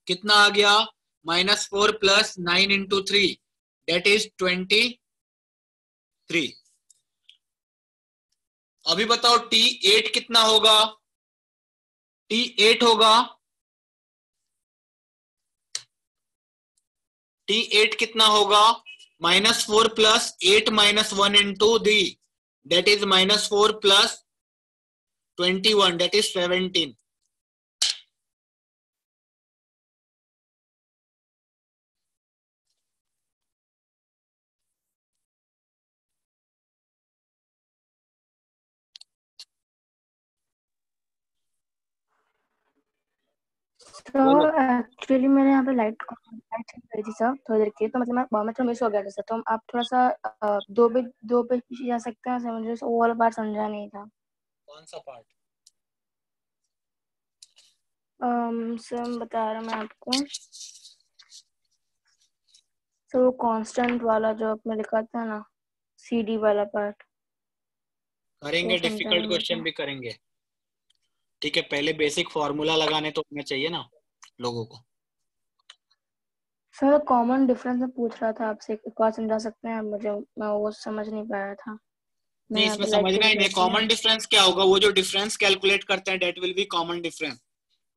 कितना आ गया? -4 प्लस 9 इंटू 3 दैट इज 23। अभी बताओ T8 कितना होगा? T8 होगा, T8 कितना होगा? -4 plus 8 minus 1 into D that is -4 plus 21 that is 17। तो एक्चुअली मेरे यहाँ पे लाइट चल रही थी सर थोड़ी देर के, तो मतलब मैं बायोमेट्री मिस हो गया था सर। तो आप थोड़ा सा दो पे पीछे जा सकते हैं सर? मुझे वो वाला पार्ट समझा नहीं था। कौन सा पार्ट? सर बता रहा मैं आपको सर, वो कांस्टेंट वाला जो आपने लिखा था ना, CD वाला पार्ट। करेंगे, डिफिकल्ट क्वेश्चन भी करेंगे, ठीक है। पहले बेसिक फॉर्मूला लगाने तो आना चाहिए ना लोगों को। सर कॉमन डिफरेंस में पूछ रहा था आपसे, एक बार समझा सकते हैं मुझे? मैं वो समझ नहीं पाया था। नहीं, इसमें समझना ही नहीं। कॉमन डिफरेंस क्या होगा? वो जो डिफरेंस कैलकुलेट करते हैं that will be common difference.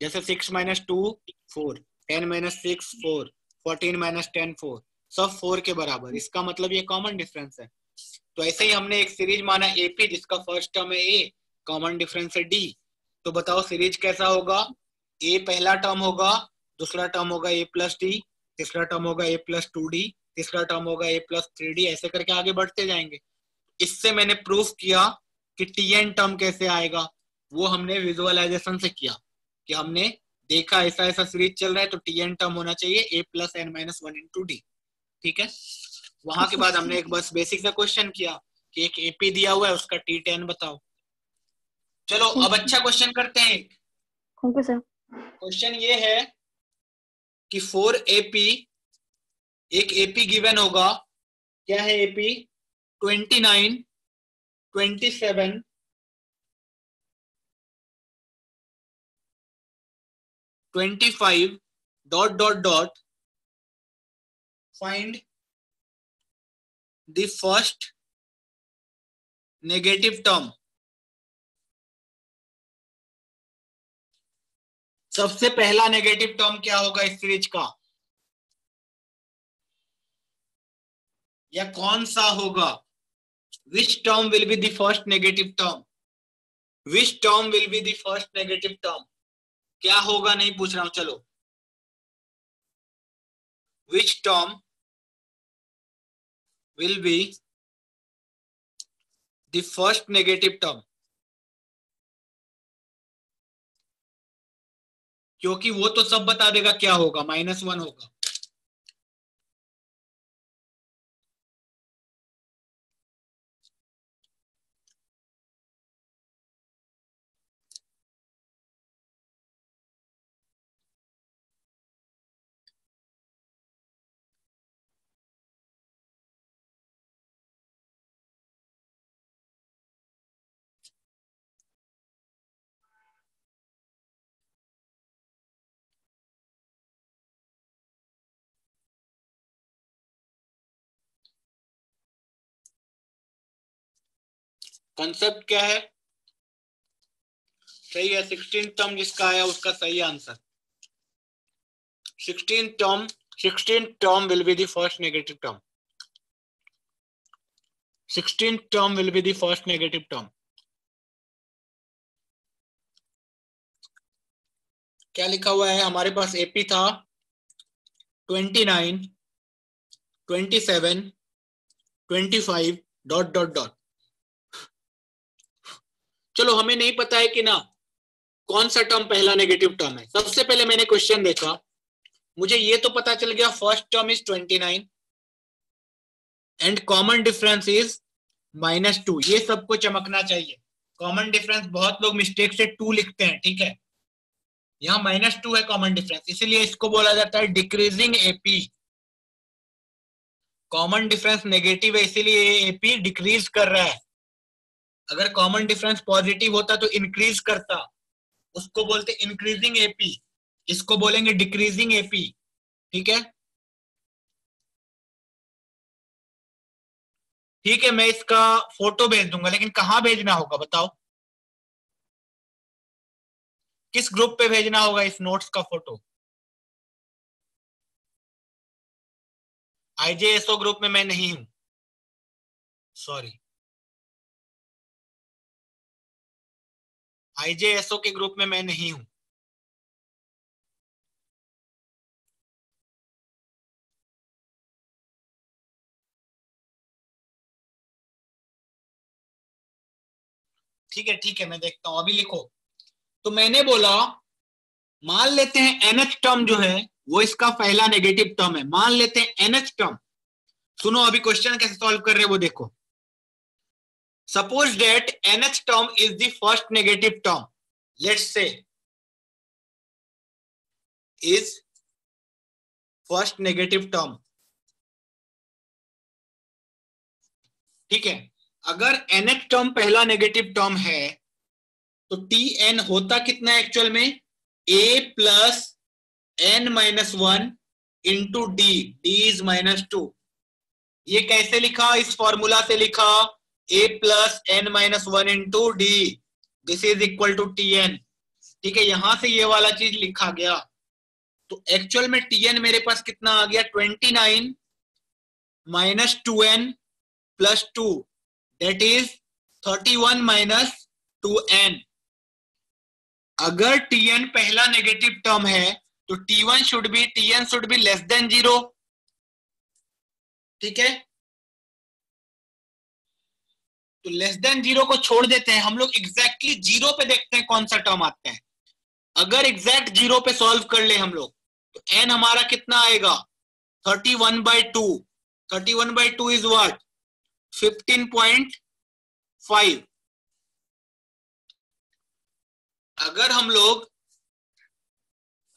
जैसे 6 - 2 4, 10 - 6 4, 14 - 10 4, सब 4 के बराबर। इसका मतलब ये कॉमन डिफरेंस है। तो ऐसे ही हमने एक सीरीज माना AP जिसका फर्स्ट टर्म है A, कॉमन डिफरेंस है D। तो बताओ सीरीज कैसा होगा? A पहला टर्म होगा, दूसरा टर्म होगा A प्लस D, तीसरा टर्म होगा A प्लस 2D, तीसरा टर्म होगा A प्लस 3D, ऐसे करके आगे बढ़ते जाएंगे। इससे मैंने प्रूफ किया कि Tn टर्म कैसे आएगा। वो हमने विजुअलाइजेशन से किया कि हमने देखा ऐसा ऐसा सीरीज चल रहा है तो Tn टर्म होना चाहिए A plus n minus 1 into D. ठीक है, वहां के बाद हमने एक बस बेसिक सा क्वेश्चन किया कि एक AP दिया हुआ है, उसका T10 बताओ। चलो अब अच्छा क्वेश्चन करते हैं। Okay sir. क्वेश्चन ये है कि 4AP, एक AP गिवन होगा, क्या है AP? 29, 27, 25 dot dot dot, find the first negative term. सबसे पहला नेगेटिव टर्म क्या होगा इस सीरीज का, या कौन सा होगा? Which term will be the first negative term? Which term will be the first negative term? क्या होगा नहीं पूछ रहा हूं, चलो। Which term will be the first negative term? क्योंकि वो तो सब बता देगा क्या होगा, -1 होगा। कंसेप्ट क्या है? सही है, 16 टर्म जिसका आया उसका सही answer. 16 term will be the first negative term. 16 term will be the first negative term. क्या लिखा हुआ है हमारे पास? AP था 29, 27, 25 डॉट डॉट डॉट। चलो, हमें नहीं पता है कि ना कौन सा टर्म पहला नेगेटिव टर्म है। सबसे पहले मैंने क्वेश्चन देखा, मुझे ये तो पता चल गया first term is 29 and common difference is -2। ये सबको चमकना चाहिए। कॉमन डिफरेंस बहुत लोग मिस्टेक से 2 लिखते हैं, ठीक है। यहाँ -2 है कॉमन डिफरेंस, इसीलिए इसको बोला जाता है decreasing AP। Common difference negative है, इसीलिए AP डिक्रीज कर रहा है। अगर कॉमन डिफरेंस पॉजिटिव होता तो इंक्रीज करता, उसको बोलते इंक्रीजिंग AP, इसको बोलेंगे डिक्रीजिंग AP, ठीक है। ठीक है, मैं इसका फोटो भेज दूंगा, लेकिन कहाँ भेजना होगा बताओ? किस ग्रुप पे भेजना होगा इस नोट्स का फोटो? IJSO ग्रुप में मैं नहीं हूं, सॉरी। IJSO के ग्रुप में मैं नहीं हूं। ठीक है, मैं देखता हूं, अभी लिखो। तो मैंने बोला, मान लेते हैं NH टर्म जो है वो इसका पहला नेगेटिव टर्म है। मान लेते हैं NH टर्म। सुनो, अभी क्वेश्चन कैसे सॉल्व कर रहे हैं वो देखो। Suppose that NH term is the first negative term, let's say is first negative term, ठीक है। अगर NH टर्म पहला नेगेटिव टर्म है तो TN होता कितना है एक्चुअल में? A plus N-1 into D, D is -2। ये कैसे लिखा? इस फॉर्मूला से लिखा, A plus N-1 into D, this is equal to TN, ठीक है। यहां से ये वाला चीज लिखा गया। तो एक्चुअल में TN मेरे पास कितना आ गया? 29 minus 2N plus 2, that is 31 minus 2N। अगर TN पहला नेगेटिव टर्म है तो TN should be less than 0, ठीक है। तो लेस देन 0 को छोड़ देते हैं हम लोग, एग्जैक्टली 0 पे देखते हैं कौन सा टर्म आता है। अगर एग्जैक्ट 0 पे सॉल्व कर ले हम लोग तो N हमारा कितना आएगा? 31/2। 31/2 इज व्हाट? 15.5। अगर हम लोग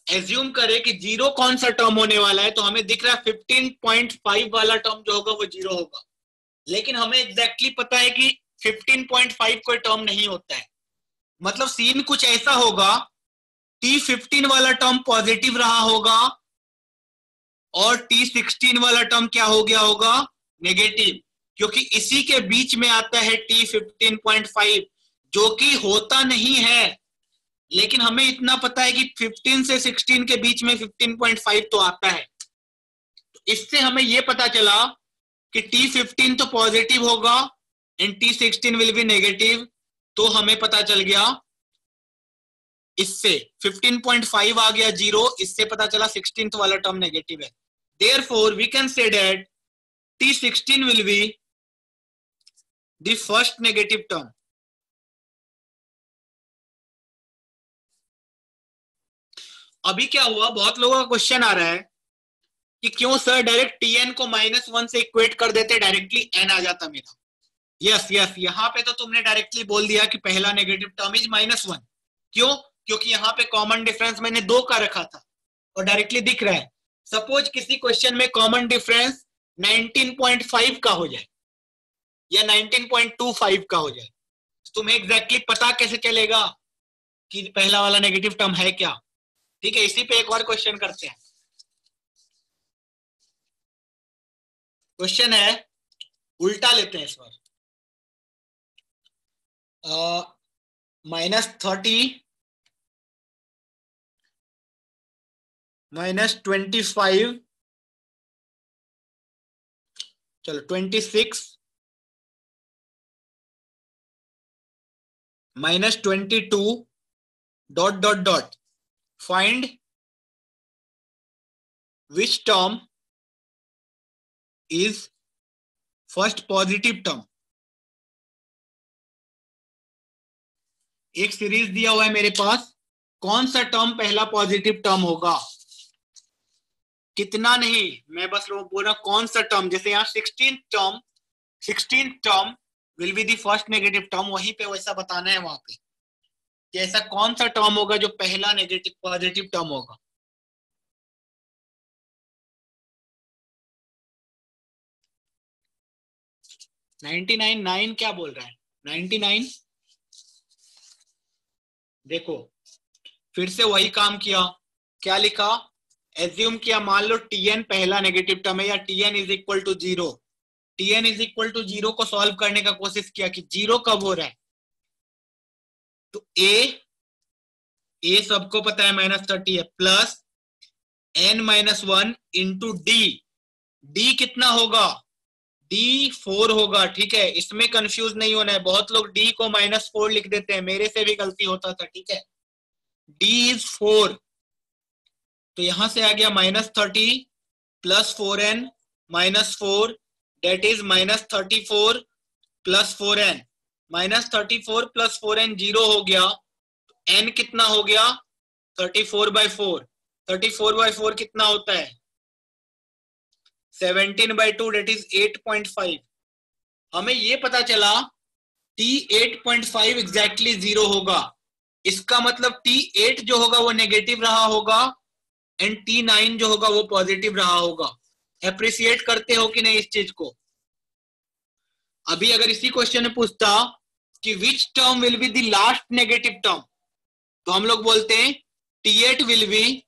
एज्यूम करें कि जीरो कौन सा टर्म होने वाला है, तो हमें दिख रहा है 15.5 वाला टर्म जो होगा वो जीरो होगा, लेकिन हमें एग्जैक्टली पता है कि 15.5 कोई टर्म नहीं होता है। मतलब सीन कुछ ऐसा होगा, T15 वाला टर्म पॉजिटिव रहा होगा और T16 वाला टर्म क्या हो गया होगा, नेगेटिव, क्योंकि इसी के बीच में आता है T15.5, जो कि होता नहीं है, लेकिन हमें इतना पता है कि 15 से 16 के बीच में 15.5 तो आता है। तो इससे हमें यह पता चला कि T15 तो पॉजिटिव होगा and T16 will be negative. तो हमें पता चल गया, इससे 15.5 आ गया जीरो, इससे पता चला 16th वाला टर्म नेगेटिव है। Therefore, we can say that T16 will be the first negative term. अभी क्या हुआ, बहुत लोगों का क्वेश्चन आ रहा है कि क्यों सर डायरेक्ट Tn को -1 से इक्वेट कर देते, डायरेक्टली n आ जाता मेरा। यस यस, यहाँ पे तो तुमने डायरेक्टली बोल दिया कि पहला नेगेटिव टर्म इज -1। क्यों? क्योंकि यहाँ पे कॉमन डिफरेंस मैंने 2 का रखा था और डायरेक्टली दिख रहा है। सपोज किसी क्वेश्चन में कॉमन डिफरेंस 19.5 का हो जाए या 19.25 का हो जाए, तो तुम्हें एग्जैक्टली पता कैसे चलेगा कि पहला वाला नेगेटिव टर्म है क्या? ठीक है, इसी पे एक और क्वेश्चन करते हैं। क्वेश्चन है, उल्टा लेते हैं इस बार। -30 -25, चलो 26 -22 dot dot dot, find which term is first positive term. एक सीरीज दिया हुआ है मेरे पास, कौन सा टर्म पहला पॉजिटिव टर्म होगा, कितना नहीं, मैं बस लोगों को बोल रहा हूं कौन सा टर्म। जैसे यहाँ 16th term will be the first negative term, वहीं पे वैसा बताना है वहां पे कि ऐसा कौन सा टर्म होगा जो पहला नेगेटिव पॉजिटिव टर्म होगा। नाइन क्या बोल रहा है, 99। देखो फिर से वही काम किया, क्या लिखा, एज्यूम किया, मान लो Tn पहला नेगेटिव टर्म है या Tn is equal to zero. Tn is equal to zero को सॉल्व करने का कोशिश किया कि जीरो कब हो रहा है, तो ए सबको पता है -30 है, प्लस n-1 इंटू डी कितना होगा, D4 होगा। ठीक है, इसमें कंफ्यूज नहीं होना है, बहुत लोग D को -4 लिख देते हैं, मेरे से भी गलती होता था। ठीक है, D इज 4, तो यहां से आ गया -30 plus 4n -4, that is -34 plus 4n, -34 plus 4n 0 हो गया, n कितना हो गया 34/4, 34/4 कितना होता है 17/2, डेट इज 8.5। हमें ये पता चला T8.5 एग्जैक्टली 0 होगा, इसका मतलब T8 जो होगा वो नेगेटिव रहा होगा एंड T9 जो होगा वो पॉजिटिव रहा होगा। एप्रिसिएट करते हो कि नहीं इस चीज को? अभी अगर इसी क्वेश्चन में पूछता कि which term will be the last negative term, तो हम लोग बोलते हैं T8 will be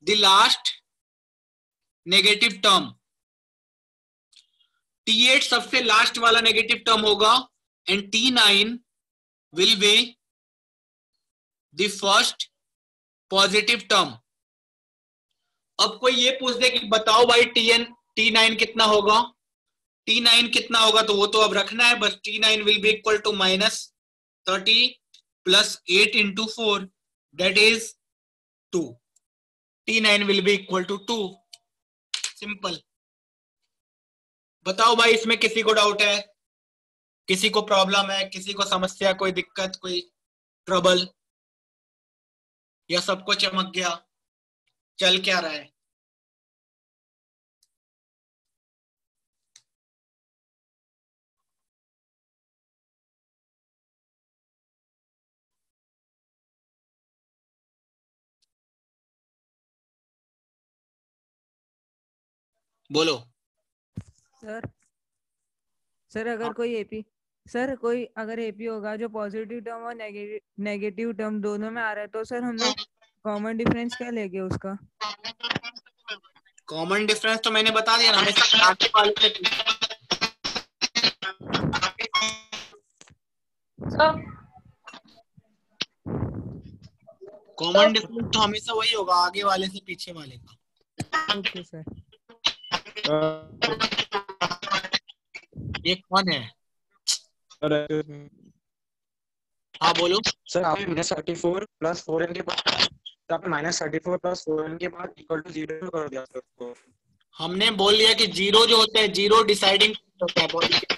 the last negative term. T8 सबसे लास्ट वाला नेगेटिव टर्म होगा and T9 will be the first positive term. अब कोई ये पूछ दे कि बताओ भाई T9 कितना होगा, T9 कितना होगा, तो वो तो अब रखना है बस, T9 will be equal to -30 plus 8 into 4, that is 2। T9 will be equal to 2, simple. बताओ भाई इसमें किसी को डाउट है, किसी को प्रॉब्लम है, किसी को समस्या, कोई दिक्कत, कोई ट्रबल, या सबको चमक गया, चल क्या रहा है? बोलो सर सर अगर कोई एपी सर कोई अगर एपी होगा जो पॉजिटिव टर्म और नेगेटिव टर्म दोनों में आ रहा है, तो सर हम लोग कॉमन डिफरेंस क्या लेंगे उसका? कॉमन डिफरेंस तो मैंने बता दिया ना, हमेशा आगे वाले से कॉमन डिफरेंस तो हमेशा वही होगा, आगे वाले से पीछे वाले का। Okay sir. ये कौन है? हाँ बोलो सर। आपने -34 प्लस 4n के बाद, तो आपने -34 प्लस 4n के बाद इक्वल टू 0 कर दिया सर उसको। हमने बोल दिया कि जीरो जो होता है, जीरो डिसाइडिंग होता है पॉजिटिव।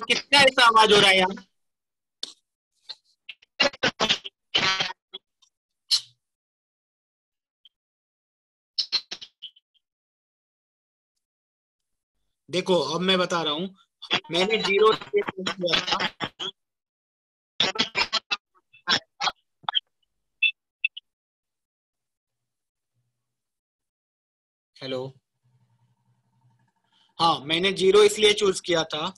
कितना ऐसा आवाज हो रहा है यार? देखो अब मैं बता रहा हूं, मैंने जीरो किया था। हेलो, हाँ मैंने जीरो इसलिए चूज किया था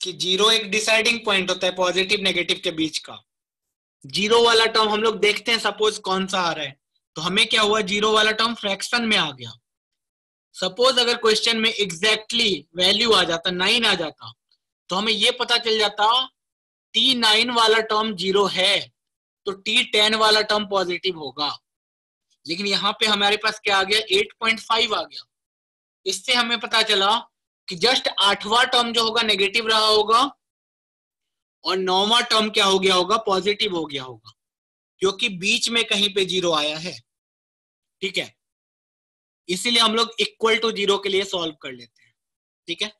कि जीरो एक डिसाइडिंग पॉइंट होता है पॉजिटिव नेगेटिव के बीच का। जीरो वाला टर्म हम लोग देखते हैं सपोज कौन सा आ रहा है, तो हमें क्या हुआ, जीरो वाला टर्म फ्रैक्शन में आ गया। सपोज अगर क्वेश्चन में एग्जैक्टली वैल्यू आ जाता, 9 आ जाता, तो हमें ये पता चल जाता T9 वाला टर्म जीरो है तो T10 वाला टर्म पॉजिटिव होगा। लेकिन यहाँ पे हमारे पास क्या आ गया, 8.5 आ गया। इससे हमें पता चला कि जस्ट 8वां टर्म जो होगा नेगेटिव रहा होगा और 9वां टर्म क्या हो गया होगा, पॉजिटिव हो गया होगा, क्योंकि बीच में कहीं पे जीरो आया है। ठीक है, इसीलिए हम लोग इक्वल टू जीरो के लिए सॉल्व कर लेते हैं। ठीक है,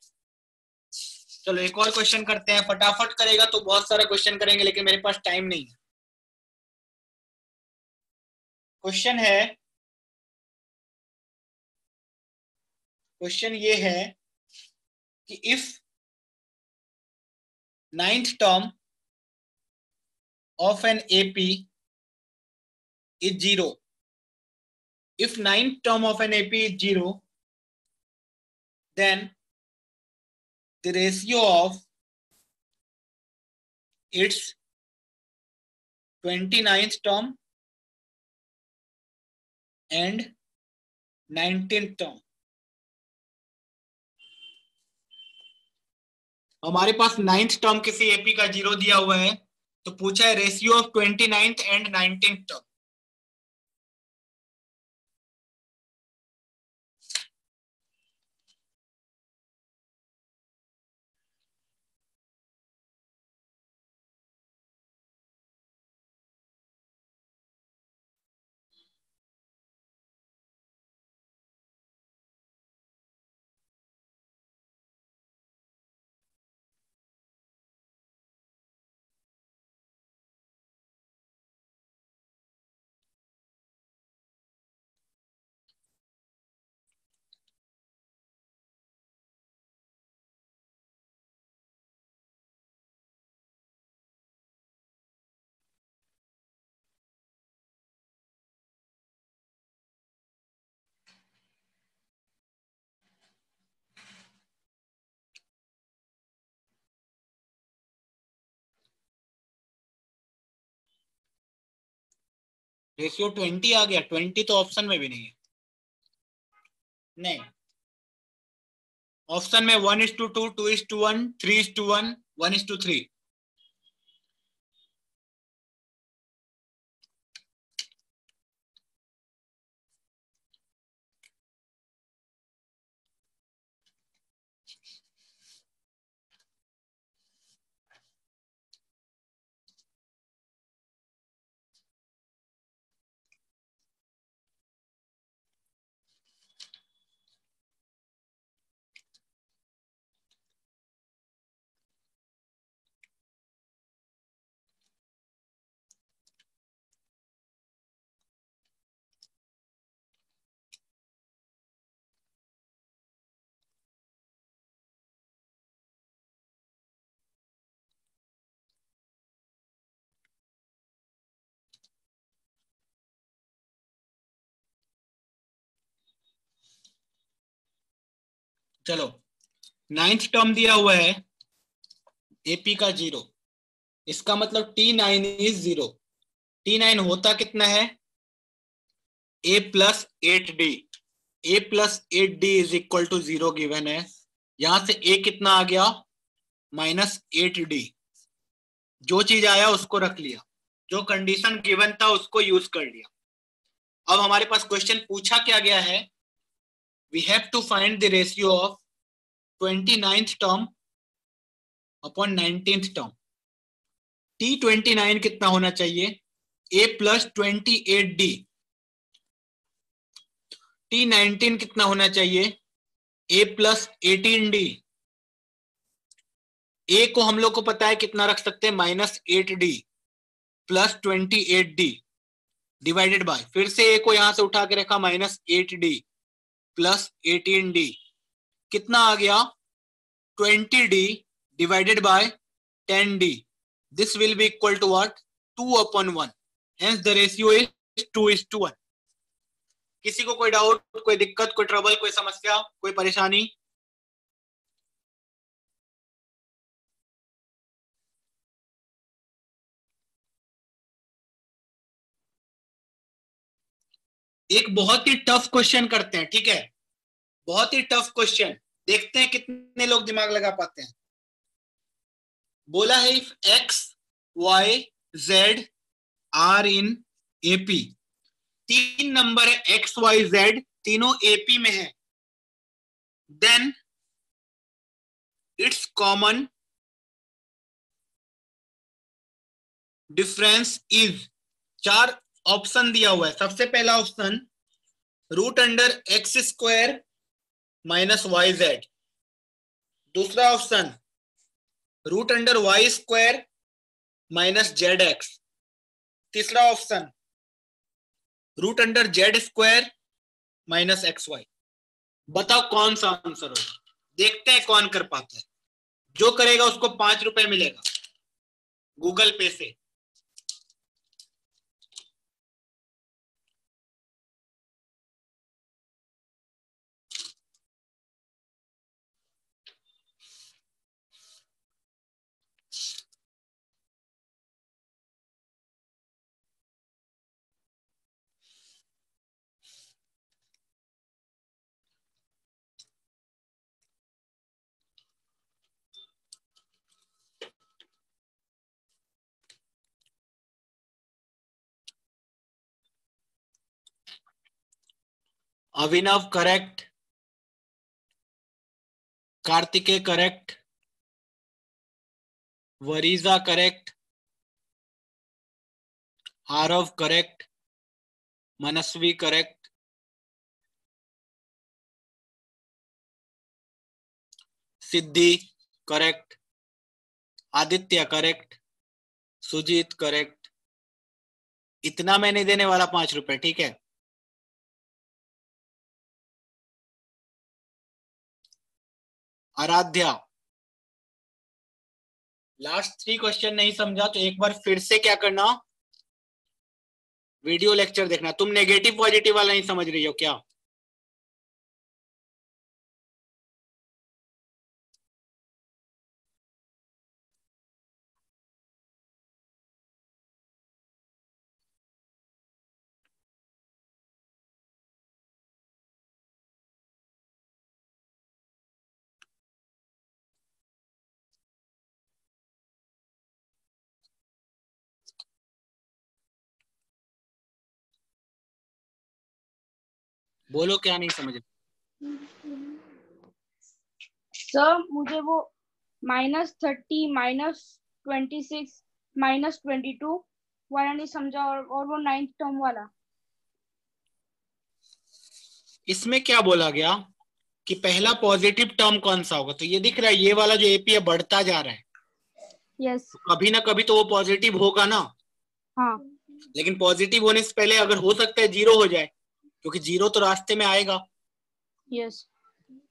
चलो एक और क्वेश्चन करते हैं। फटाफट करेगा तो बहुत सारा क्वेश्चन करेंगे, लेकिन मेरे पास टाइम नहीं है। क्वेश्चन है, क्वेश्चन ये है कि if 9th term of an AP is 0, if 9th term of an AP is 0, then the ratio of its 29th term and 19th term। हमारे पास 9th टर्म किसी एपी का जीरो दिया हुआ है, तो पूछा है ratio of 29th and 19th term. Ratio 20 आ गया, 20 तो ऑप्शन में भी नहीं है। नहीं, ऑप्शन में 1:2, 2:1, 3:1, 1:3। चलो 9th टर्म दिया हुआ है एपी का 0, इसका मतलब T9 इज 0। T9 होता कितना है, A plus 8D। A plus 8D is equal to 0 given है। यहां से A कितना आ गया, -8D। जो चीज आया उसको रख लिया, जो कंडीशन गिवन था उसको यूज कर लिया। अब हमारे पास क्वेश्चन पूछा क्या गया है, we have to find the ratio of 29th term upon 19th term. T29 कितना होना चाहिए, A प्लस 28D। T19 कितना होना चाहिए, A प्लस 18D। A को हम लोग को पता है कितना रख सकते हैं, -8D plus 28D divided by, फिर से A को यहां से उठा के रखा -8D प्लस 18D, कितना आ गया 20D divided by 10D। This will be equal to what, 2/1। Hence the ratio is 2:1। किसी को कोई डाउट, कोई दिक्कत, कोई ट्रबल, कोई समस्या, कोई परेशानी? एक बहुत ही टफ क्वेश्चन करते हैं, ठीक है, बहुत ही टफ क्वेश्चन, देखते हैं कितने लोग दिमाग लगा पाते हैं। बोला है if x, y, z are in AP, 3 number है x, y, z, तीनों एपी में है, then its common difference is. 4 option दिया हुआ है। सबसे पहला ऑप्शन √x² - yz, दूसरा ऑप्शन √y² - zx, तीसरा ऑप्शन √z² - xy। बताओ कौन सा आंसर होगा, देखते हैं कौन कर पाता है। जो करेगा उसको 5 रुपए मिलेगा गूगल पे से। Abhinav correct, Kartikeya correct, Varija correct, Aarav correct, Manasvi correct, Siddhi correct, Aditya correct, Sujit correct. इतना मैं नहीं देने वाला 5 रुपए, ठीक है। आराध्या, लास्ट 3 क्वेश्चन नहीं समझा तो एक बार फिर से क्या करना, वीडियो लेक्चर देखना। तुम नेगेटिव पॉजिटिव वाला नहीं समझ रही हो क्या? बोलो क्या नहीं समझ रहे? सर मुझे वो -30 -26 -22 वाला नहीं समझा, और वो 9th टर्म वाला। इसमें क्या बोला गया कि पहला पॉजिटिव टर्म कौन सा होगा, तो ये दिख रहा है ये वाला जो एपी है बढ़ता जा रहा है। यस। कभी ना कभी तो वो पॉजिटिव होगा ना। हाँ। लेकिन पॉजिटिव होने से पहले अगर हो सकता है 0 हो जाए, क्योंकि 0 तो रास्ते में आएगा। यस।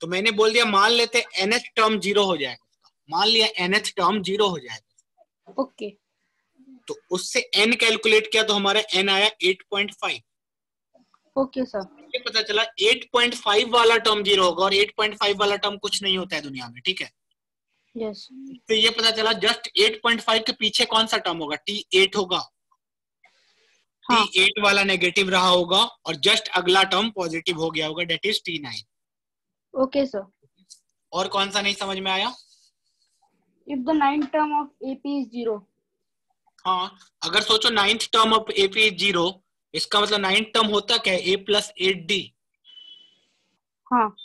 तो मैंने बोल दिया मान लेते nth टर्म 0 हो जाएगा, मान लिया nth टर्म 0 हो जाएगा। ओके। तो उससे n कैलकुलेट किया तो हमारा n आया 8.5। Okay sir. पता चला 8.5 वाला टर्म 0 होगा और 8.5 वाला टर्म कुछ नहीं होता है दुनिया में, ठीक है। यस तो ये पता चला जस्ट 8.5 के पीछे कौन सा टर्म होगा, T8 होगा। हाँ T8 वाला नेगेटिव रहा होगा और जस्ट अगला टर्म पॉजिटिव हो गया होगा, date is T9। Okay sir. और कौन सा नहीं समझ में आया? If the ninth term of AP is 0। हाँ, अगर सोचो ninth term of AP is 0, इसका मतलब नाइन्थ टर्म होता क्या है, A प्लस 8D। हाँ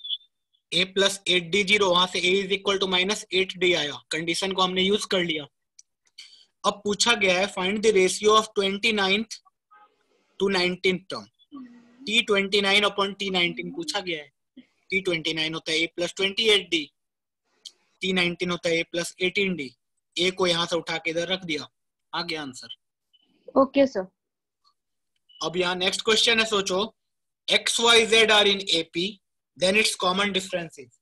A प्लस 8D 0, वहां से A is equal to minus 8D आया, कंडीशन को हमने यूज कर लिया। अब पूछा गया है find the ratio of 29th to 19th term. T29 upon T19 पूछा गया है। T29 होता है A प्लस 28D, T19 होता है A प्लस 18D। A को यहां से उठा के इधर रख दिया, आ गया आंसर। Okay sir. अब यहाँ नेक्स्ट क्वेश्चन है, सोचो XYZ are in AP, then its common differences.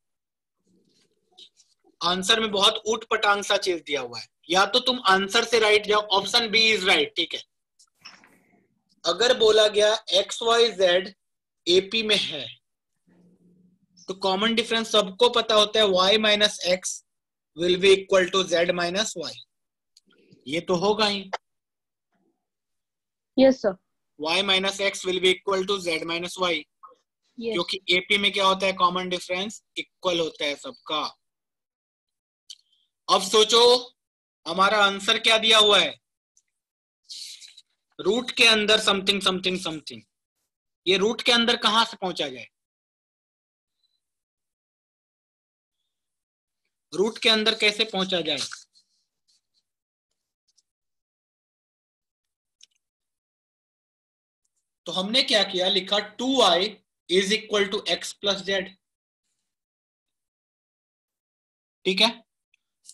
Answer में बहुत ऊट पटांग सा चीज दिया हुआ है, या तो तुम आंसर से राइट जाओ, ऑप्शन बी इज राइट, ठीक है। अगर बोला गया XYZ AP में है तो कॉमन डिफरेंस सबको पता होता है y minus x will be equal to Z minus y. ये तो होगा ही, yes sir. y minus x will be equal to Z minus y, क्योंकि AP में क्या होता है, कॉमन डिफरेंस इक्वल होता है सबका। अब सोचो हमारा आंसर क्या दिया हुआ है, रूट के अंदर समथिंग समथिंग समथिंग। ये रूट के अंदर कहां से पहुंचा जाए, रूट के अंदर कैसे पहुंचा जाए? तो हमने क्या किया, लिखा 2i is equal to x plus Z, ठीक है।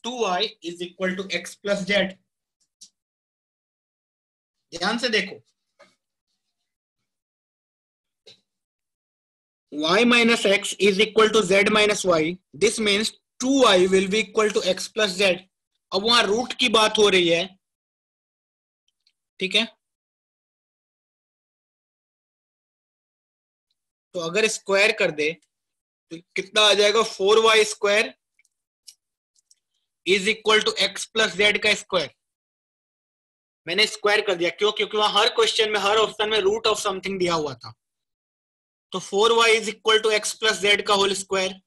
2i is equal to x plus Z. ध्यान से देखो, y minus x is equal to Z minus Y, this means 2i will be equal to x plus Z. अब वहां root की बात हो रही है, ठीक है। तो अगर स्क्वायर कर दे तो कितना आ जाएगा, 4y square is equal to x plus z का स्क्वायर। मैंने स्क्वायर कर दिया, क्यों? क्योंकि वहां हर क्वेश्चन में, हर ऑप्शन में रूट ऑफ समथिंग दिया हुआ था। तो 4y is equal to x plus z का होल स्क्वायर,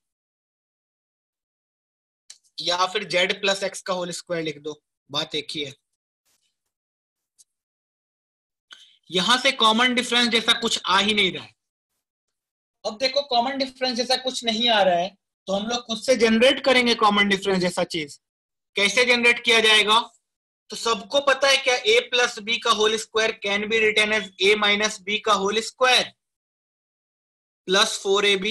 या फिर z प्लस एक्स का होल स्क्वायर लिख दो, बात एक ही है। यहां से कॉमन डिफरेंस जैसा कुछ आ ही नहीं रहा है। अब देखो कॉमन डिफरेंस जैसा कुछ नहीं आ रहा है तो हम लोग खुद से जनरेट करेंगे कॉमन डिफरेंस जैसा चीज। कैसे जनरेट किया जाएगा? तो सबको पता है क्या, a प्लस बी का whole square can be written as a minus b का whole square plus 4ab।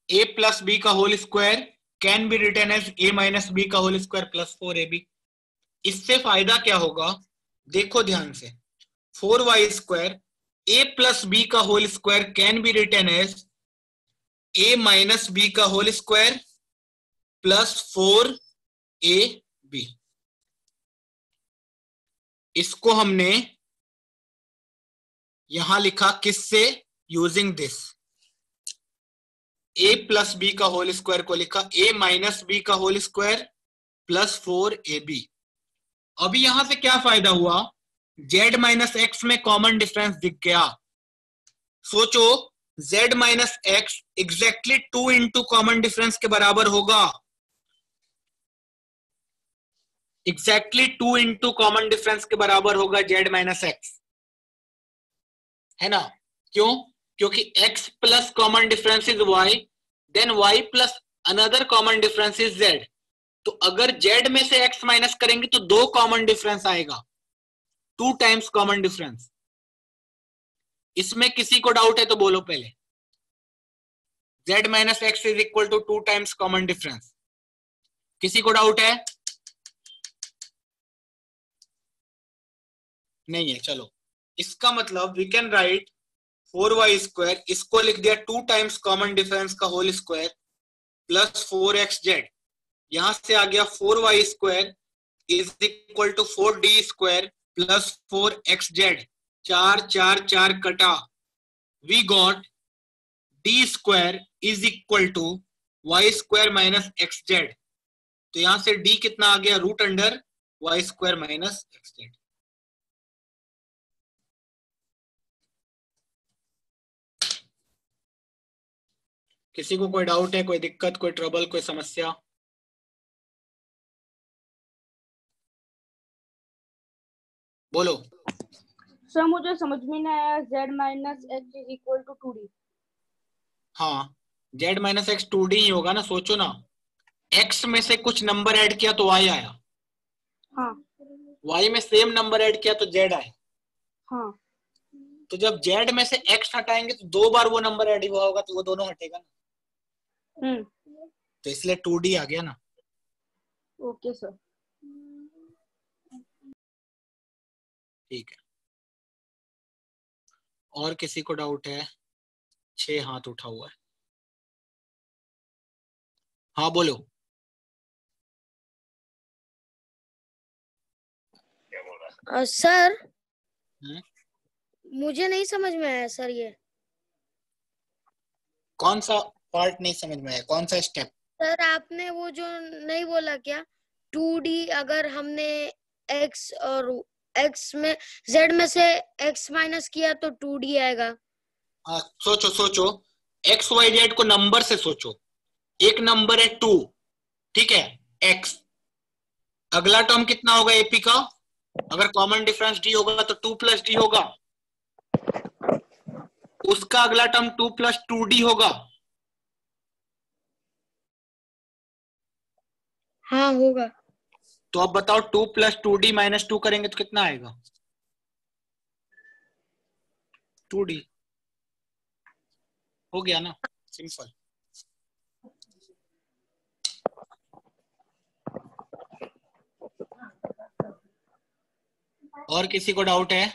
a plus b का whole square can be written as a minus b का होल स्क्वायर प्लस 4ab। इससे फायदा क्या होगा, देखो ध्यान से, 4y square a plus b का whole square can be written as a minus b का होल स्क्वायर प्लस 4ab। इसको हमने यहां लिखा किससे, using this. a plus b का होल स्क्वायर को लिखा a माइनस बी का होल स्क्वायर प्लस 4ab। अभी यहां से क्या फायदा हुआ, z माइनस एक्स में कॉमन डिफरेंस दिख गया। सोचो z minus x exactly 2 into common difference के बराबर होगा, एग्जैक्टली 2 इंटू कॉमन डिफरेंस के बराबर होगा z माइनस एक्स, है ना। क्यों? क्योंकि x plus common difference is y, then y plus another common difference is z। तो अगर z में से x माइनस करेंगे तो 2 कॉमन डिफरेंस आएगा, 2 टाइम्स कॉमन डिफरेंस। इसमें किसी को डाउट है तो बोलो पहले। z minus x is equal to 2 times common difference, किसी को डाउट है? नहीं है, चलो। इसका मतलब we can write 4y square, इसको लिख दिया 2 टाइम्स कॉमन डिफरेंस का होल स्क्वायर प्लस 4xz। यहां से आ गया 4y square is equal to 4d square plus 4xz, 4 4 4 कटा, we got D square is equal to Y square minus xz। तो यहां से d कितना आ गया, root under Y square minus xz। किसी को कोई डाउट है, कोई दिक्कत, कोई ट्रबल, कोई समस्या? बोलो। सर मुझे समझ में नहीं आया, z minus x is equal to 2d। हाँ, z माइनस एक्स 2d ही होगा ना, सोचो ना, x में से कुछ नंबर ऐड किया तो y आया, हाँ y में सेम नंबर ऐड किया तो z आया। हाँ तो जब z में से x हटाएंगे तो 2 बार वो नंबर ऐड हुआ होगा, तो वो दोनों हटेगा ना, तो इसलिए 2d आ गया ना। Okay sir. ठीक है, और किसी को डाउट है? 6 हाथ उठा हुआ है। हाँ बोलो। सर मुझे नहीं समझ में आया सर, ये कौन सा पार्ट नहीं समझ में आया, कौन सा स्टेप? सर आपने वो जो नहीं बोला क्या, 2d अगर हमने x और x में z में से x माइनस किया तो 2d आएगा। हाँ सोचो सोचो, एक्स वाई जेड को नंबर से सोचो। एक नंबर है 2, ठीक है, x, अगला टर्म कितना होगा एपी का? अगर कॉमन डिफरेंस d होगा तो 2 प्लस डी होगा, उसका अगला टर्म 2 प्लस 2d होगा। हाँ होगा। तो अब बताओ 2 प्लस 2d माइनस 2 करेंगे तो कितना आएगा? 2d हो गया ना, सिंपल। और किसी को डाउट है?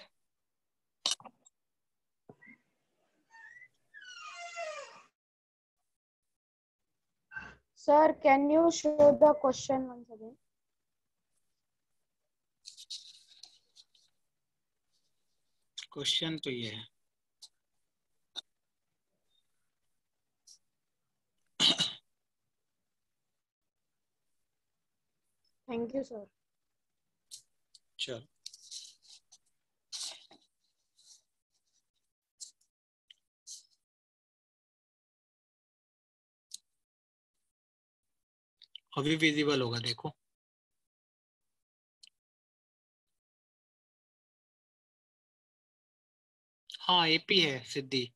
Sir can you show the question once again? Question तो ये है, थैंक यू सर। चलो अभी विजिबल होगा, देखो। हाँ एपी है सिद्धि।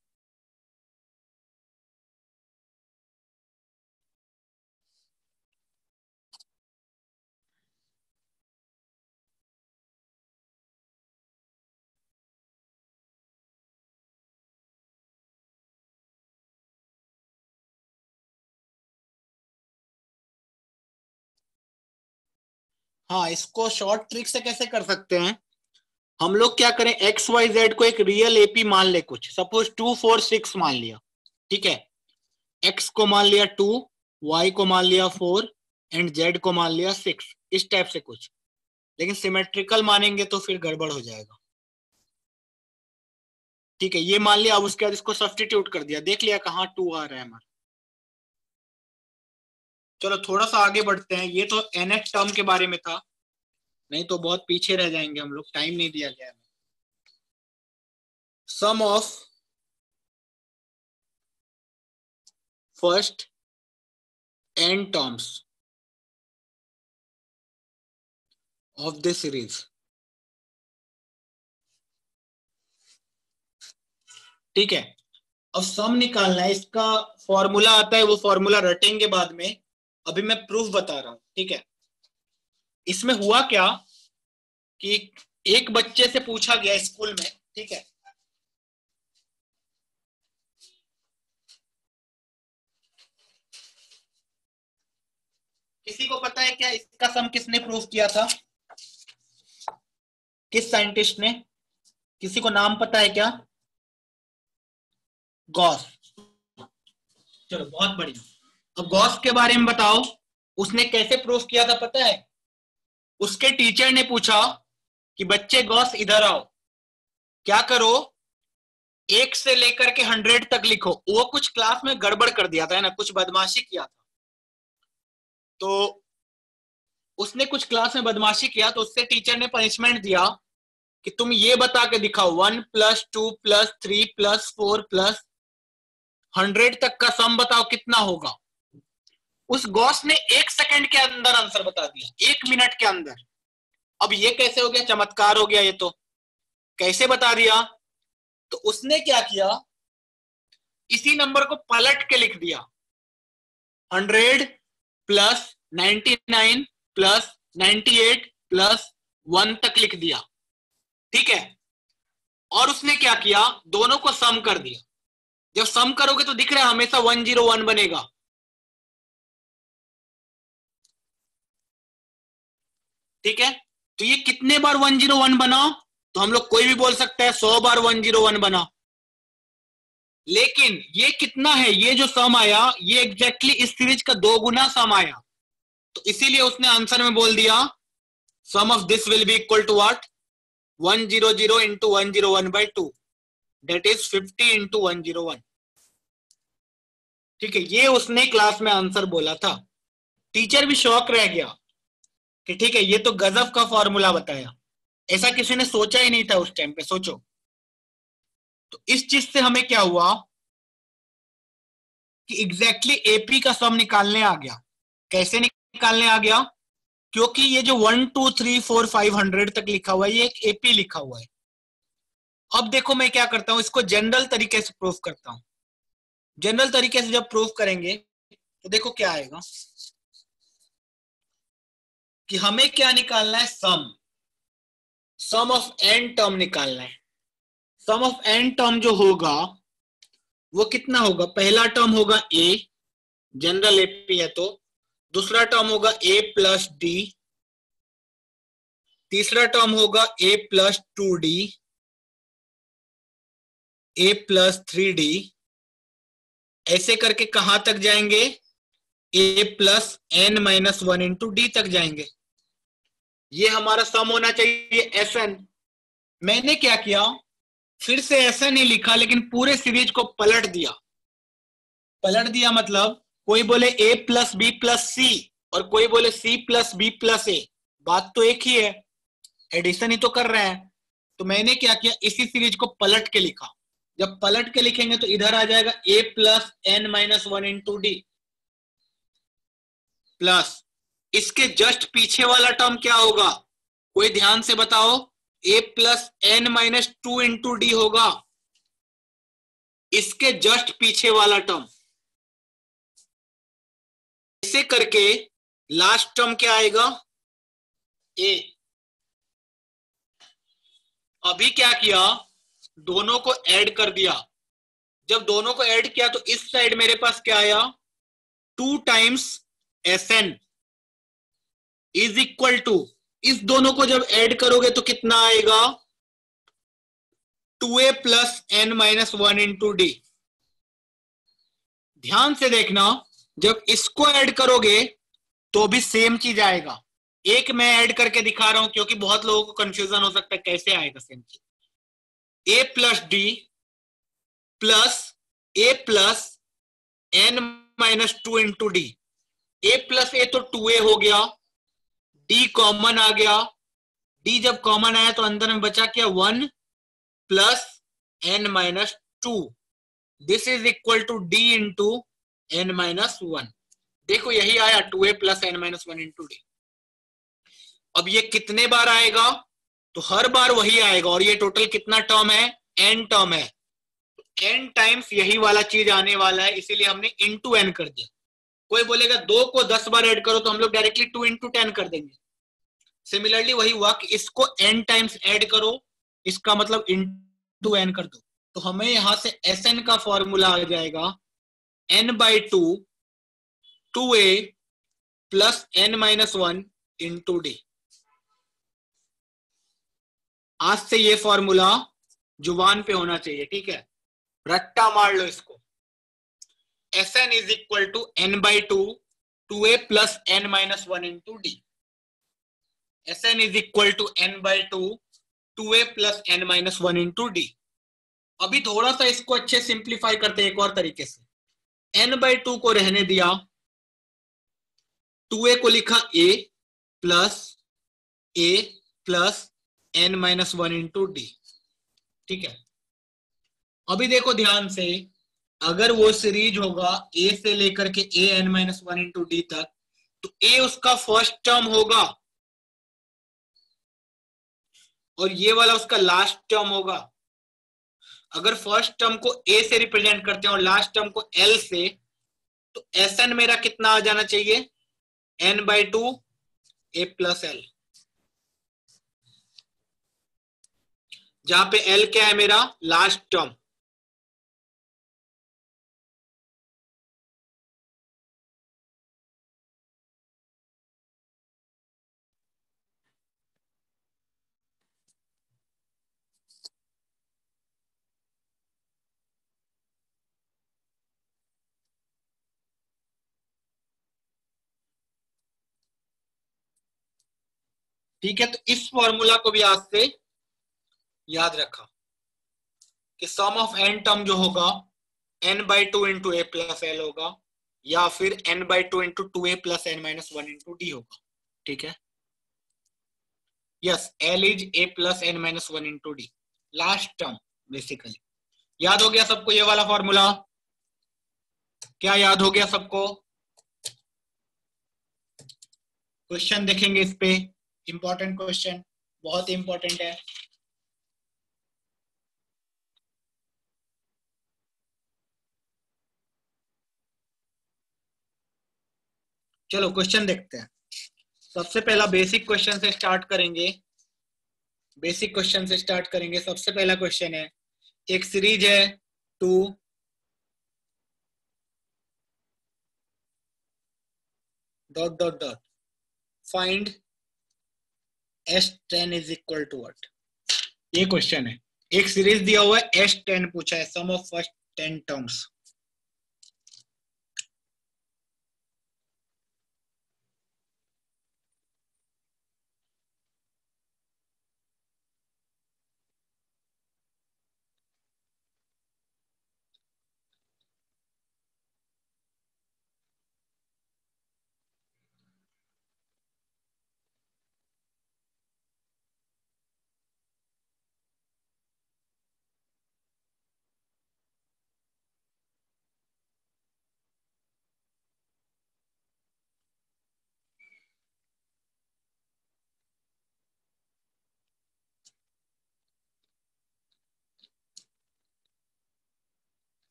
हाँ, इसको शॉर्ट ट्रिक से कैसे कर सकते हैं, हम लोग क्या करें, एक्स वाई जेड को एक रियल एपी मान ले, कुछ सपोज 2 4 6 मान लिया, ठीक है, एक्स को मान लिया 2, वाई को मान लिया 4 एंड जेड को मान लिया 6, इस टाइप से कुछ। लेकिन सिमेट्रिकल मानेंगे तो फिर गड़बड़ हो जाएगा, ठीक है, ये मान लिया। अब उसके बाद इसको सब्स्टिट्यूट कर दिया, देख लिया कहाँ 2 आ रहा है हमारा। चलो थोड़ा सा आगे बढ़ते हैं, ये तो nth टर्म के बारे में था, नहीं तो बहुत पीछे रह जाएंगे हम लोग, टाइम नहीं दिया गया है। Sum of first n terms of this series, ठीक है। अब सम निकालना है, इसका फॉर्मूला आता है, वो फॉर्मूला रटेंगे बाद में, अभी मैं प्रूफ बता रहा हूं, ठीक है। इसमें हुआ क्या कि एक बच्चे से पूछा गया स्कूल में, ठीक है, किसी को पता है क्या इसका सम किसने प्रूफ किया था, किस साइंटिस्ट ने? किसी को नाम पता है क्या? गॉस। चलो बहुत बढ़िया। अब गॉस के बारे में बताओ, उसने कैसे प्रूफ किया था पता है? उसके टीचर ने पूछा कि बच्चे गॉस इधर आओ, क्या करो 1 से लेकर के 100 तक लिखो। वो कुछ क्लास में गड़बड़ कर दिया था, है ना, कुछ बदमाशी किया था, तो उसने कुछ क्लास में बदमाशी किया, तो उससे टीचर ने पनिशमेंट दिया कि तुम ये बता के दिखाओ 1 + 2 + 3 + 4 + 100 तक का सम बताओ कितना होगा। उस गॉस ने 1 सेकंड के अंदर आंसर बता दिया, 1 मिनट के अंदर। अब ये कैसे हो गया? चमत्कार हो गया ये तो। कैसे बता दिया? तो उसने क्या किया, इसी नंबर को पलट के लिख दिया, 100 + 99 + 98 + 1 तक लिख दिया, ठीक है। और उसने क्या किया, दोनों को सम कर दिया। जब सम करोगे तो दिख रहा है हमेशा 101 बनेगा, ठीक है। तो ये कितने बार 101 बना? तो हम लोग कोई भी बोल सकता है 100 बार 101 बना। लेकिन ये कितना है, ये जो सम आया ये एग्जैक्टली इस सीरीज का 2 गुना सम आया। तो इसीलिए उसने आंसर में बोल दिया sum of this will be equal to what, 100 into 101/2, that is 50 into 101, ठीक है। ये उसने क्लास में आंसर बोला था। टीचर भी शॉक रह गया कि ठीक है ये तो गजब का फॉर्मूला बताया, ऐसा किसी ने सोचा ही नहीं था उस टाइम पे, सोचो। तो इस चीज से हमें क्या हुआ कि एग्जैक्टली एपी का सम निकालने आ गया। कैसे निकालने आ गया? क्योंकि ये जो 1 2 3 4 500 तक लिखा हुआ है ये एक एपी लिखा हुआ है। अब देखो मैं क्या करता हूं, इसको जनरल तरीके से प्रूफ करता हूं। जनरल तरीके से जब प्रूफ करेंगे तो देखो क्या आएगा कि हमें क्या निकालना है, सम ऑफ n टर्म निकालना है। सम ऑफ n टर्म जो होगा वो कितना होगा, पहला टर्म होगा a, जनरल एपी है तो, दूसरा टर्म होगा a + d, तीसरा टर्म होगा a + 2d, a + 3d, ऐसे करके कहां तक जाएंगे, a + n - 1 into d तक जाएंगे। ये हमारा सम होना चाहिए Sn। मैंने क्या किया, फिर से ऐसा नहीं लिखा लेकिन पूरे सीरीज को पलट दिया। पलट दिया मतलब कोई बोले a + b + c और कोई बोले c + b + a, बात तो एक ही है, एडिशन ही तो कर रहे हैं। तो मैंने क्या किया, इसी सीरीज को पलट के लिखा। जब पलट के लिखेंगे तो इधर आ जाएगा a + n - 1 into d plus इसके जस्ट पीछे वाला टर्म क्या होगा, कोई ध्यान से बताओ, a + n - 2 into d होगा। इसके जस्ट पीछे वाला टर्म, ऐसे करके लास्ट टर्म क्या आएगा, a। अभी क्या किया, दोनों को ऐड कर दिया। जब दोनों को ऐड किया तो इस साइड मेरे पास क्या आया, 2 times Sn is equal to, इस दोनों को जब ऐड करोगे तो कितना आएगा, 2a + n - 1 into d। ध्यान से देखना, जब इसको ऐड करोगे तो भी सेम चीज आएगा। एक मैं ऐड करके दिखा रहा हूं क्योंकि बहुत लोगों को कंफ्यूजन हो सकता है कैसे आएगा सेम चीज। a + d + a + n - 2 into d। a + a तो 2a हो गया, d कॉमन आ गया, d जब कॉमन आया तो अंदर में बचा क्या, 1 + n - 2। This is equal to d into n - 1। देखो यही आया 2a + n - 1 into d। अब ये कितने बार आएगा, तो हर बार वही आएगा। और ये टोटल कितना टर्म है, n टर्म है, n टाइम्स यही वाला चीज आने वाला है, इसीलिए हमने इंटू n कर दिया। कोई बोलेगा 2 को 10 बार ऐड करो तो हम लोग डायरेक्टली 2 into 10 कर देंगे। सिमिलरली वही हुआ कि इसको n टाइम्स ऐड करो, इसका मतलब इंटू n कर दो। तो हमें यहां से Sn का फॉर्मूला आ जाएगा n/2 2a + n - 1 into d। आज से ये फॉर्मूला जुबान पे होना चाहिए, ठीक है, रट्टा मार लो इसको। Sn is equal to n/2 2a + n - 1 into d। Sn is equal to n/2 2a plus n minus 1 into D. अभी थोड़ा सा इसको अच्छे सिंप्लीफाई करते हैं एक और तरीके से। n/2 को रहने दिया, 2a को लिखा a plus n minus 1 into D. ठीक है, अभी देखो ध्यान से, अगर वो सीरीज होगा a से लेकर के a n minus 1 into D तक, तो a उसका फर्स्ट टर्म होगा और ये वाला उसका लास्ट टर्म होगा। अगर फर्स्ट टर्म को a से रिप्रेजेंट करते हैं और लास्ट टर्म को l से, तो Sn मेरा कितना आ जाना चाहिए, n/2 a प्लस l, जहां पे l क्या है मेरा लास्ट टर्म। ठीक है, तो इस फॉर्मूला को भी आज से याद रखा कि सम ऑफ n टर्म जो होगा n/2 into A plus L होगा, या फिर n/2 into 2a plus n minus 1 into D होगा। ठीक है, yes, l is a plus n minus 1 into D, last term basically. याद हो गया सबको ये वाला फॉर्मूला? क्या याद हो गया सबको? क्वेश्चन देखेंगे इस पे, इंपॉर्टेंट क्वेश्चन, बहुत इंपॉर्टेंट है। चलो क्वेश्चन देखते हैं। सबसे पहला बेसिक क्वेश्चन से स्टार्ट करेंगे। बेसिक क्वेश्चन से स्टार्ट करेंगे। सबसे पहला क्वेश्चन है, एक सीरीज है 2 dot dot dot, find S10 is equal to what. ये क्वेश्चन है, एक सीरीज दिया हुआ है, S10 पूछा है, sum of first 10 terms.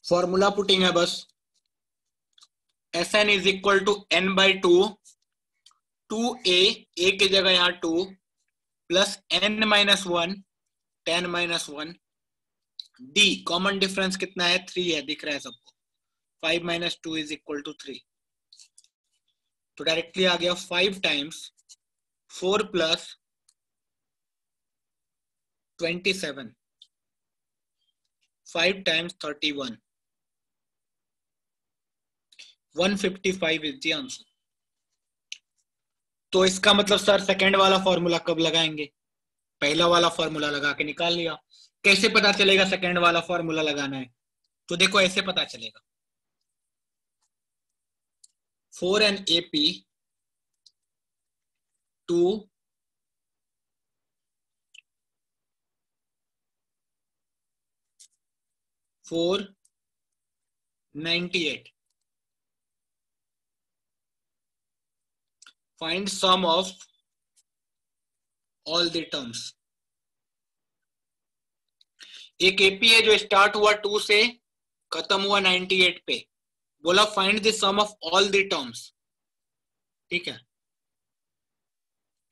Formula putting है बस, Sn is equal to n/2 2a, a की जगह यहाँ 2 plus n minus 1 10 minus 1 d, common difference कितना है 3 है, दिख रहा है सबको। 5 माइनस 2 इज इक्वल टू 3, तो डायरेक्टली आ गया 5 times 4 plus 27, 5 times 31, 155 is the answer. तो इसका मतलब सर सेकंड वाला फॉर्मूला कब लगाएंगे? पहला वाला फॉर्मूला लगा के निकाल लिया। कैसे पता चलेगा सेकंड वाला फॉर्मूला लगाना है? तो देखो ऐसे पता चलेगा, 4NAP 2 498, find sum of all the terms. एक एपी है जो स्टार्ट हुआ 2 से, खत्म हुआ 98 पे, बोला find the sum of all the terms. ठीक है,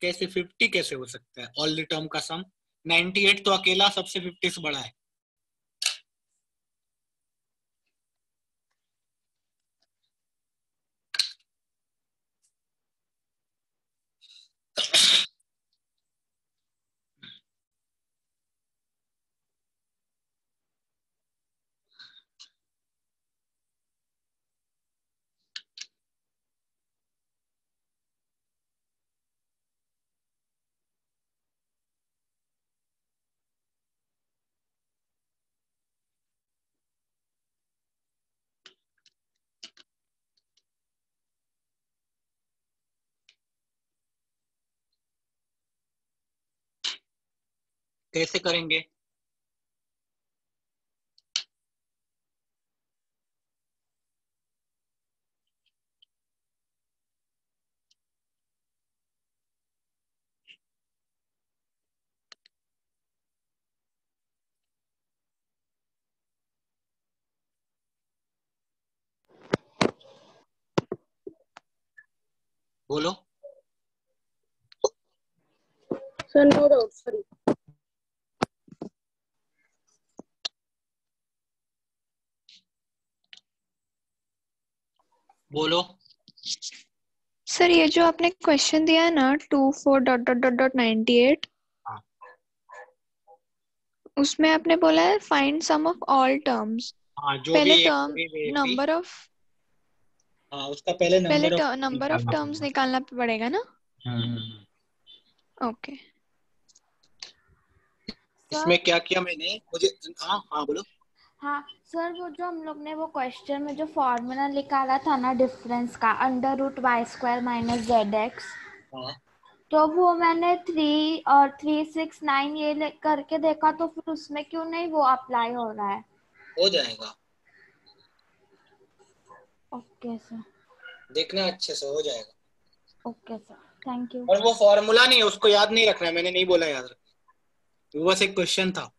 कैसे 50 कैसे हो सकता है ऑल द टर्म का सम? 98 तो अकेला सबसे 50 से बड़ा है। कैसे करेंगे? बोलो। Sir no doubt sorry. बोलो। सर ये जो आपने क्वेश्चन दिया है ना 24....98 हाँ उसमें आपने बोला है find sum of all terms. हाँ, जो भी पहले एक टर्म भी नंबर ऑफ हाँ, उसका पहले पहले number of number of terms निकालना पड़ेगा ना। ओके इसमें क्या किया मैंने, मुझे हाँ हाँ बोलो। हाँ सर, वो जो हम लोग ने वो क्वेश्चन में जो फॉर्मूला निकाला था ना डिफरेंस का, √y² - zx, हाँ तो वो मैंने 3 और 3, 6, 9 ये करके देखा, तो फिर उसमें क्यों नहीं वो अप्लाई हो रहा है? हो जाएगा, ओके सर। देखना अच्छे से हो जाएगा। Okay sir, thank you. और वो फॉर्मूला नहीं है, उसको याद नहीं रखना है, मैंने नहीं बोला याद रखना, वो बस एक क्वेश्चन था।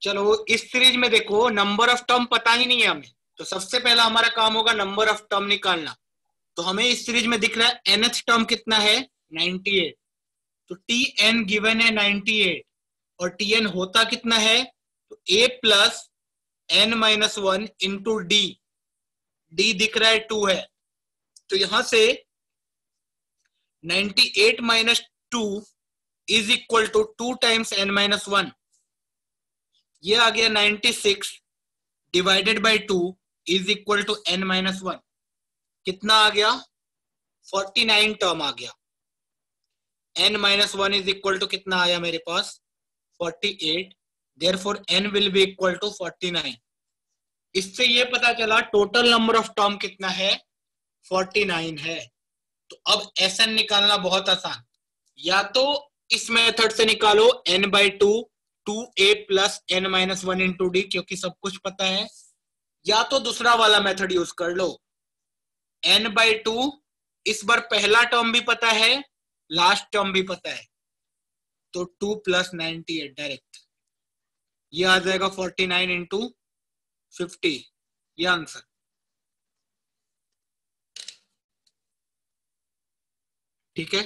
चलो इस सीरीज में देखो, नंबर ऑफ टर्म पता ही नहीं है हमें, तो सबसे पहला हमारा काम होगा नंबर ऑफ टर्म निकालना। तो हमें इस सीरीज में दिख रहा है nth टर्म कितना है, 98। तो tn गिवन है 98 और tn होता कितना है, तो a plus n-1 into d दिख रहा है 2 है। तो यहां से 98 minus 2 is equal to 2 times n-1। ये आ गया 96 divided by 2 is equal to n-1। कितना आ गया, 49 टर्म आ गया। n-1 इज इक्वल टू कितना आया मेरे पास, 48। Therefore n will be equal to 49। इससे ये पता चला टोटल नंबर ऑफ टर्म कितना है, 49 है। तो अब Sn निकालना बहुत आसान, या तो इस मेथड से निकालो n/2 2a plus n-1 into D, क्योंकि सब कुछ पता है, या तो दूसरा वाला मेथड यूज कर लो, n/2 इस बार पहला टर्म भी पता है, लास्ट टर्म भी पता है, तो 2 प्लस 98 डायरेक्ट, ये आ जाएगा 49 इंटू 50, ये आंसर। ठीक है,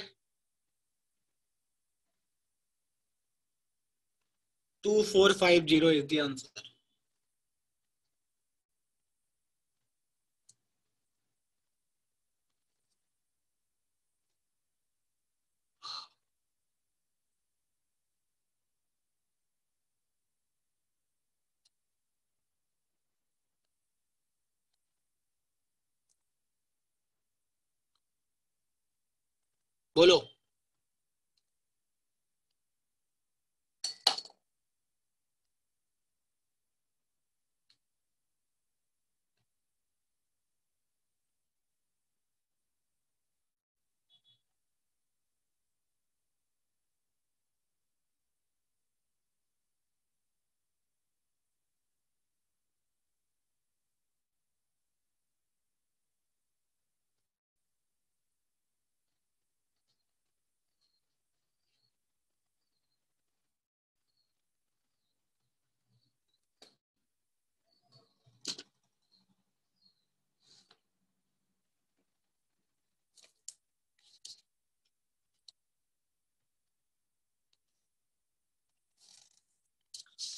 2450 इज द आंसर। बोलो।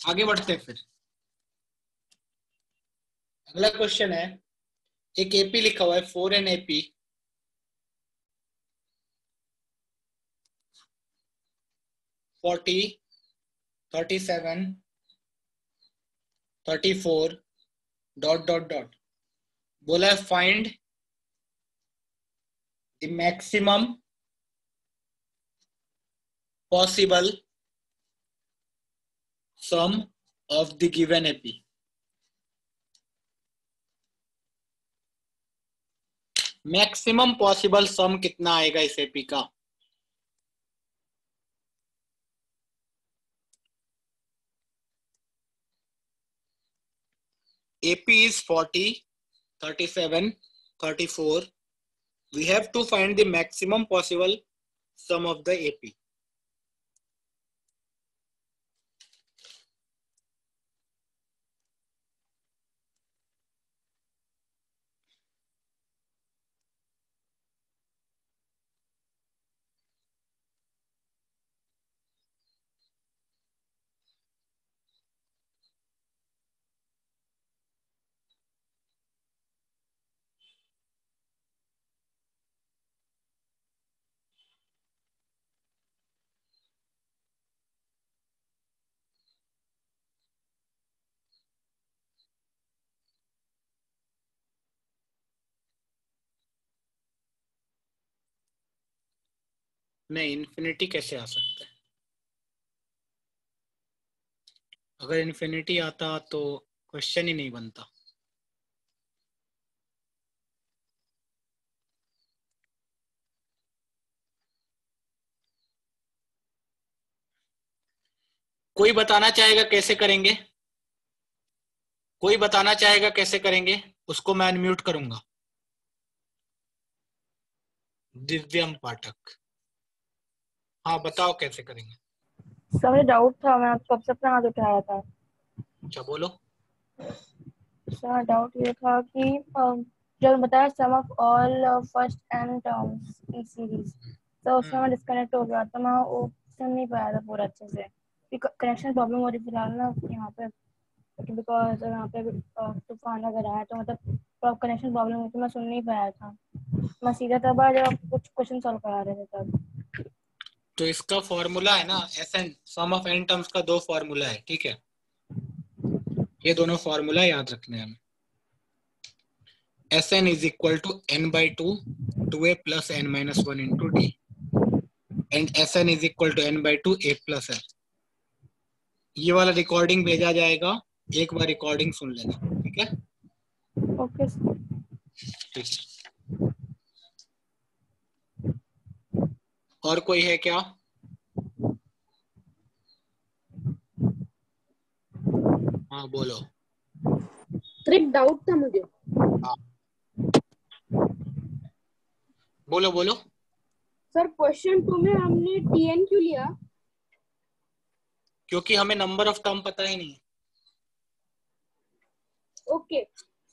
आगे बढ़ते हैं फिर। अगला क्वेश्चन है, एक एपी लिखा हुआ है 4n-AP, 40, 37, 34 ... बोला है find the maximum possible sum of the given AP. Maximum possible sum कितना आएगा इस एपी का? AP is 40, 37, 34. We have to find the maximum possible sum of the AP. नहीं, इन्फिनिटी कैसे आ सकता है? अगर इन्फिनिटी आता तो क्वेश्चन ही नहीं बनता। कोई बताना चाहेगा कैसे करेंगे? कोई बताना चाहेगा कैसे करेंगे? उसको मैं अनम्यूट करूंगा। दिव्यम पाठक, हाँ बताओ कैसे करेंगे। सर मुझे डाउट था, मैं कब से अपना हाथ उठाया था। अच्छा बोलो। सर डाउट ये था कि जब बताया sum of all first n terms in series, तो उसमें मैं डिस्कनेक्ट हो गया, तो मैं वो सुन नहीं पाया था पूरा अच्छे से। कनेक्शन प्रॉब्लम हो रही फिलहाल ना यहाँ पे, बिकॉज यहाँ पे तूफान वगैरह है, तो मतलब कनेक्शन प्रॉब्लम हुई, तो मैं सुन नहीं पाया था। मैं सीधा तब जब आप कुछ क्वेश्चन सॉल्व करा रहे थे तब। तो इसका फॉर्मूला है ना SN, sum of n terms का 2 फॉर्मूला है, ठीक है? ये दोनों फॉर्मूला याद रखने हैं हमें। SN is equal to n/2 2a plus n minus 1 into d, and SN is equal to n/2 a plus n। ये वाला रिकॉर्डिंग भेजा जाएगा, एक बार रिकॉर्डिंग सुन लेना, ठीक है? Okay sir. ठीक है। और कोई है क्या? हाँ बोलो। सर एक डाउट था मुझे। हाँ बोलो बोलो। सर क्वेश्चन 2 में हमने TN क्यों लिया? क्योंकि हमें नंबर ऑफ टर्म पता ही नहीं। ओके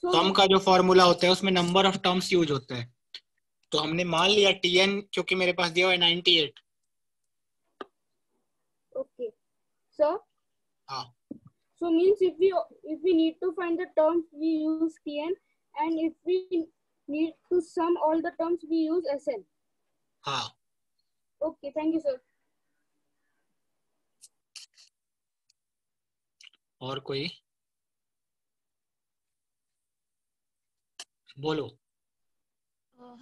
सम का जो फॉर्मूला होता है उसमें नंबर ऑफ टर्म्स यूज होता है, तो हमने मान लिया TN, क्योंकि मेरे पास दिया हुआ है 98। Okay sir. हाँ। So means if we need to find the terms we use TN, and if we need to sum all the terms we use SN. हाँ। Okay, thank you sir. और कोई? बोलो।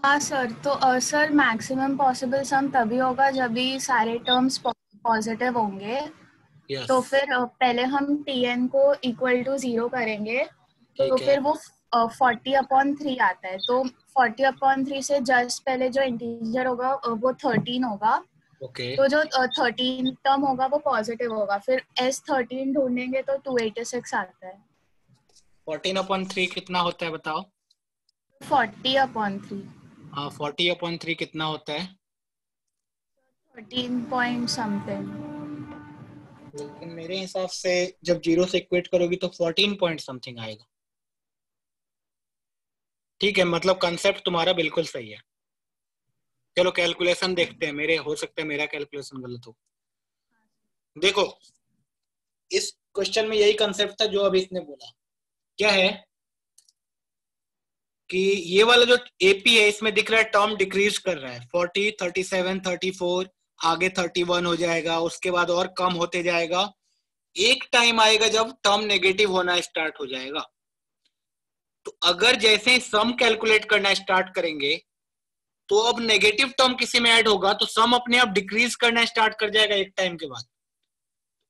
हाँ सर, तो sir maximum possible सम तभी होगा जब भी सारे टर्म्स पॉजिटिव होंगे। yes. तो फिर पहले हम TN को इक्वल टू 0 करेंगे, तो फिर वो 40/3 आता है। तो 40/3 से जस्ट पहले जो इंटीजर होगा वो 13 होगा। तो जो 13 टर्म होगा वो पॉजिटिव होगा। फिर S13 ढूंढेंगे तो 286 आता है। 14/3 कितना होता है बताओ? 40/3। हाँ 40/3 कितना होता है? 13 पॉइंट समथिंग। लेकिन मेरे हिसाब से जब 0 से इक्वेट करोगी तो 14 पॉइंट समथिंग आएगा। ठीक है, मतलब कंसेप्ट तुम्हारा बिल्कुल सही है। चलो कैलकुलेशन देखते हैं, मेरे हो सकता है मेरा कैलकुलेशन गलत हो। देखो इस क्वेश्चन में यही कंसेप्ट था जो अभी इसने बोला। क्या है कि ये वाला जो AP है इसमें दिख रहा है टर्म डिक्रीज कर रहा है, 40, 37, 34, आगे 31 हो जाएगा, उसके बाद और कम होते जाएगा। एक टाइम आएगा जब टर्म नेगेटिव होना स्टार्ट हो जाएगा। तो अगर जैसे ही सम कैलकुलेट करना स्टार्ट करेंगे तो अब नेगेटिव टर्म किसी में ऐड होगा तो सम अपने आप डिक्रीज करना स्टार्ट कर जाएगा एक टाइम के बाद।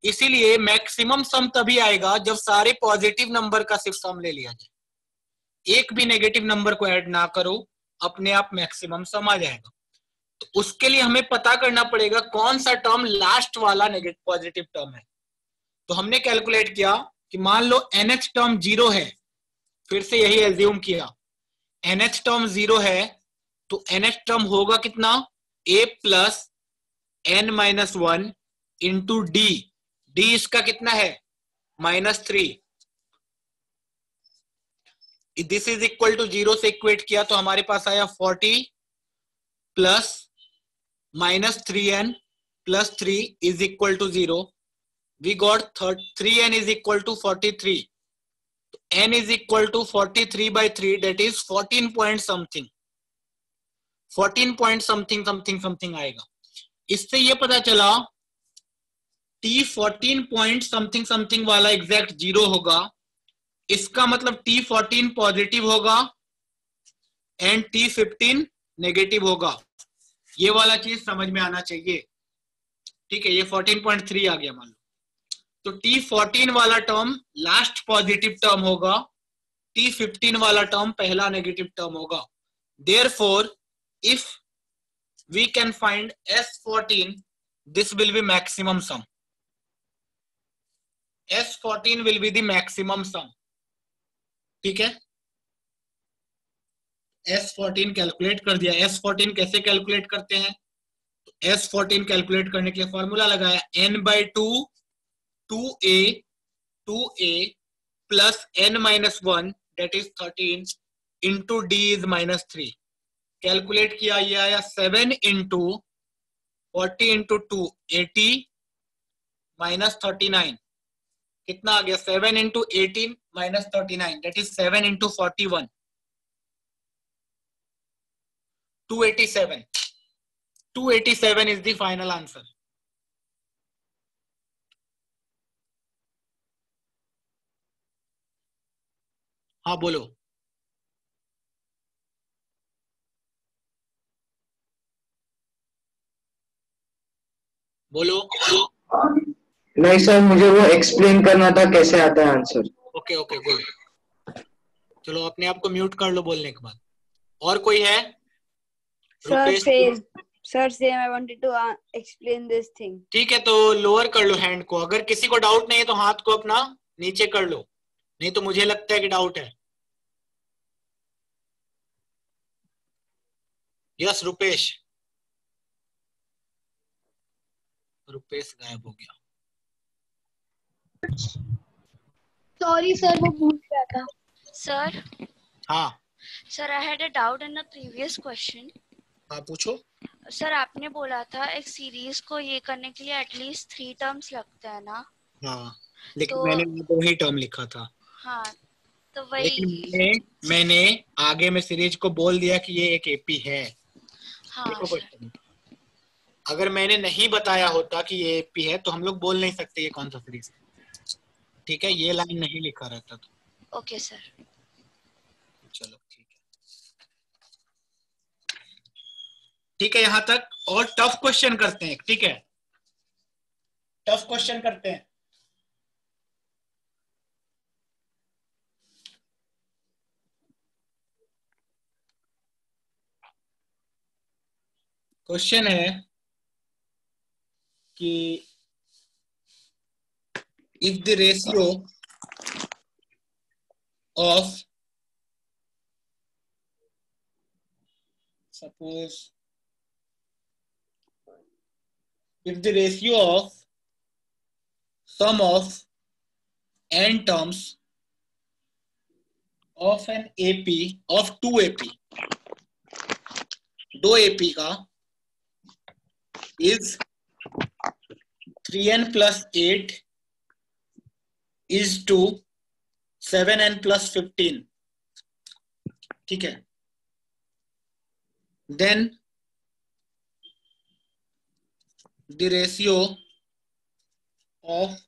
इसीलिए मैक्सिमम सम तभी आएगा जब सारे पॉजिटिव नंबर का सिर्फ सम ले लिया जाए, एक भी नेगेटिव नंबर को ऐड ना करो, अपने आप मैक्सिमम सम आ जाएगा। तो उसके लिए हमें पता करना पड़ेगा कौन सा टर्म लास्ट वाला नेगेटिव पॉजिटिव टर्म है। तो हमने कैलकुलेट किया कि मान लो nth टर्म 0 है फिर से यही एज्यूम किया, nth टर्म 0 है तो nth टर्म होगा कितना, a plus n minus 1 into D, D इसका कितना है -3, दिस इज इक्वल टू 0 से इक्वेट किया तो हमारे पास आया 40 plus -3n plus 3 is equal to 0, we got 3n is equal to 43, n is equal to 43 by 3, that is 14 point something, 14 point something something something आएगा। इससे ये पता चला t 14 point something something वाला एग्जैक्ट 0 होगा, इसका मतलब t 14 पॉजिटिव होगा एंड t 15 नेगेटिव होगा। ये वाला चीज समझ में आना चाहिए, ठीक है। ये 14.3 आ गया मान लो, तो T14 वाला टर्म लास्ट पॉजिटिव टर्म होगा, T15 वाला टर्म पहला नेगेटिव टर्म होगा। Therefore, if we can find S14, this will be maximum sum. S14 will be the maximum sum, ठीक है। S14 कैलकुलेट कर दिया। S14 कैसे कैलकुलेट करते हैं, तो S14 कैलकुलेट करने के लिए फॉर्मूला लगाया, n/2 2a plus n minus 1 that is 13 into d is -3, calculate किया, ये आया 7 into 40 into 2 80 minus 39, कितना आ गया 7 into 18 minus 39 that is 7 into 41 287, 287 is the final answer। हाँ बोलो। बोलो। नहीं सर, मुझे वो एक्सप्लेन करना था कैसे आता है आंसर। ओके ओके गुड, चलो अपने आप को म्यूट कर लो बोलने के बाद। और कोई है? Sir same I wanted to explain this thing. ठीक है, तो लोअर कर लो हैंड को, अगर किसी को डाउट नहीं है तो हाथ को अपना नीचे कर लो, नहीं तो मुझे लगता है कि डाउट है। यस रुपेश, रुपेश गायब हो गया। सॉरी सर, वो भूल गया था। सर हाँ sir, I had a doubt in the previous question. हाँ पूछो। सर आपने बोला था एक सीरीज को ये करने के लिए एटलीस्ट 3 टर्म्स लगते हैं ना? हाँ, लेकिन मैंने दो ही टर्म लिखा था। हाँ तो वही, लेकिन मैंने आगे में सीरीज को बोल दिया कि ये एक एपी है। हाँ सर। अगर मैंने नहीं बताया होता कि ये एपी है तो हम लोग बोल नहीं सकते ये कौन सा सीरीज है, ठीक है। ये लाइन नहीं लिखा रहता तो। Okay sir. चलो ठीक है, ठीक है यहाँ तक। और टफ क्वेश्चन करते हैं, ठीक है, टफ क्वेश्चन करते हैं। क्वेश्चन है कि if the ratio of, suppose if the ratio of sum of n terms of an AP of 2 AP, 2 AP का is 3n plus 8 is to 7n plus 15, ठीक है। Then the ratio of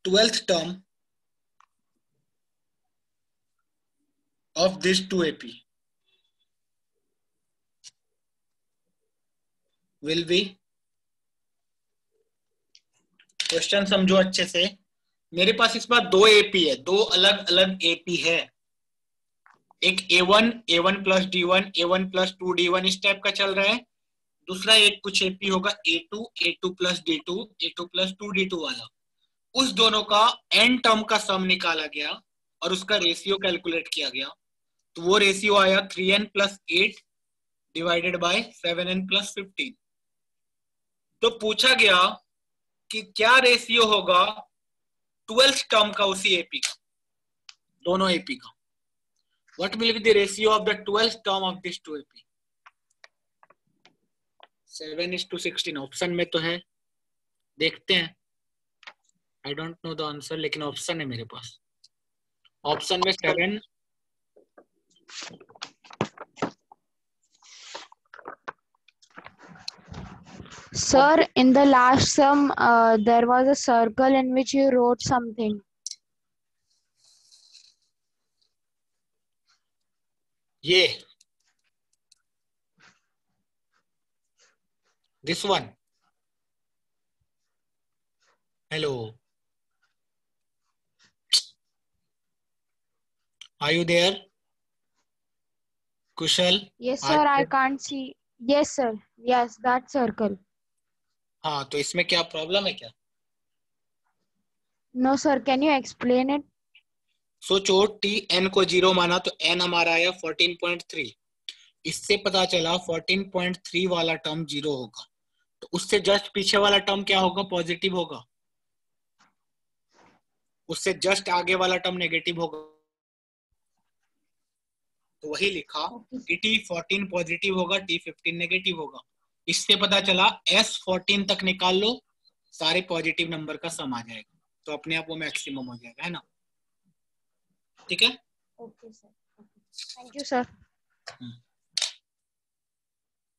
12th term of this 2 AP will be, question समझो अच्छे से। मेरे पास इस बार 2 AP है, 2 अलग अलग एपी है। एक A1, A1 plus D1, A1 plus 2D1 इस टाइप का चल रहा है। दूसरा एक कुछ एपी होगा A2, A2 plus D2, A2 plus 2D2 वाला। उस दोनों का n टर्म का सम निकाला गया और उसका रेशियो कैलकुलेट किया गया, तो वो रेशियो आया 3n + 8 डिवाइडेड बाय 7n + 15। तो पूछा गया कि क्या रेशियो होगा 12th टर्म का उसी एपी का, दोनों एपी का। What will be the ratio of the 12th term of this two AP? 7:16 option में तो है, देखते हैं। I don't know the answer, लेकिन ऑप्शन है मेरे पास। ऑप्शन में 7 Sir, in the last sum, there was a circle in which you wrote something. ये this one. Hello, are you there? Kushal? Yes, sir, I can't see. Yes, sir. Yes, that circle. हाँ, तो इसमें क्या problem है क्या? No, sir, can you explain it? सोचो, n को 0 माना तो n हमारा आया 14.3। इससे पता चला 14.3 वाला टर्म 0 होगा, तो उससे जस्ट पीछे वाला टर्म क्या होगा? पॉजिटिव होगा। उससे जस्ट आगे वाला टर्म नेगेटिव होगा, तो वही लिखा कि T14 पॉजिटिव होगा, T15 नेगेटिव होगा। इससे पता चला S14 तक निकाल लो, सारे पॉजिटिव नंबर का सम आ जाएगा, तो अपने आप वो मैक्सिमम हो जाएगा, है ना? ठीक है? Okay, sir. Thank you, sir.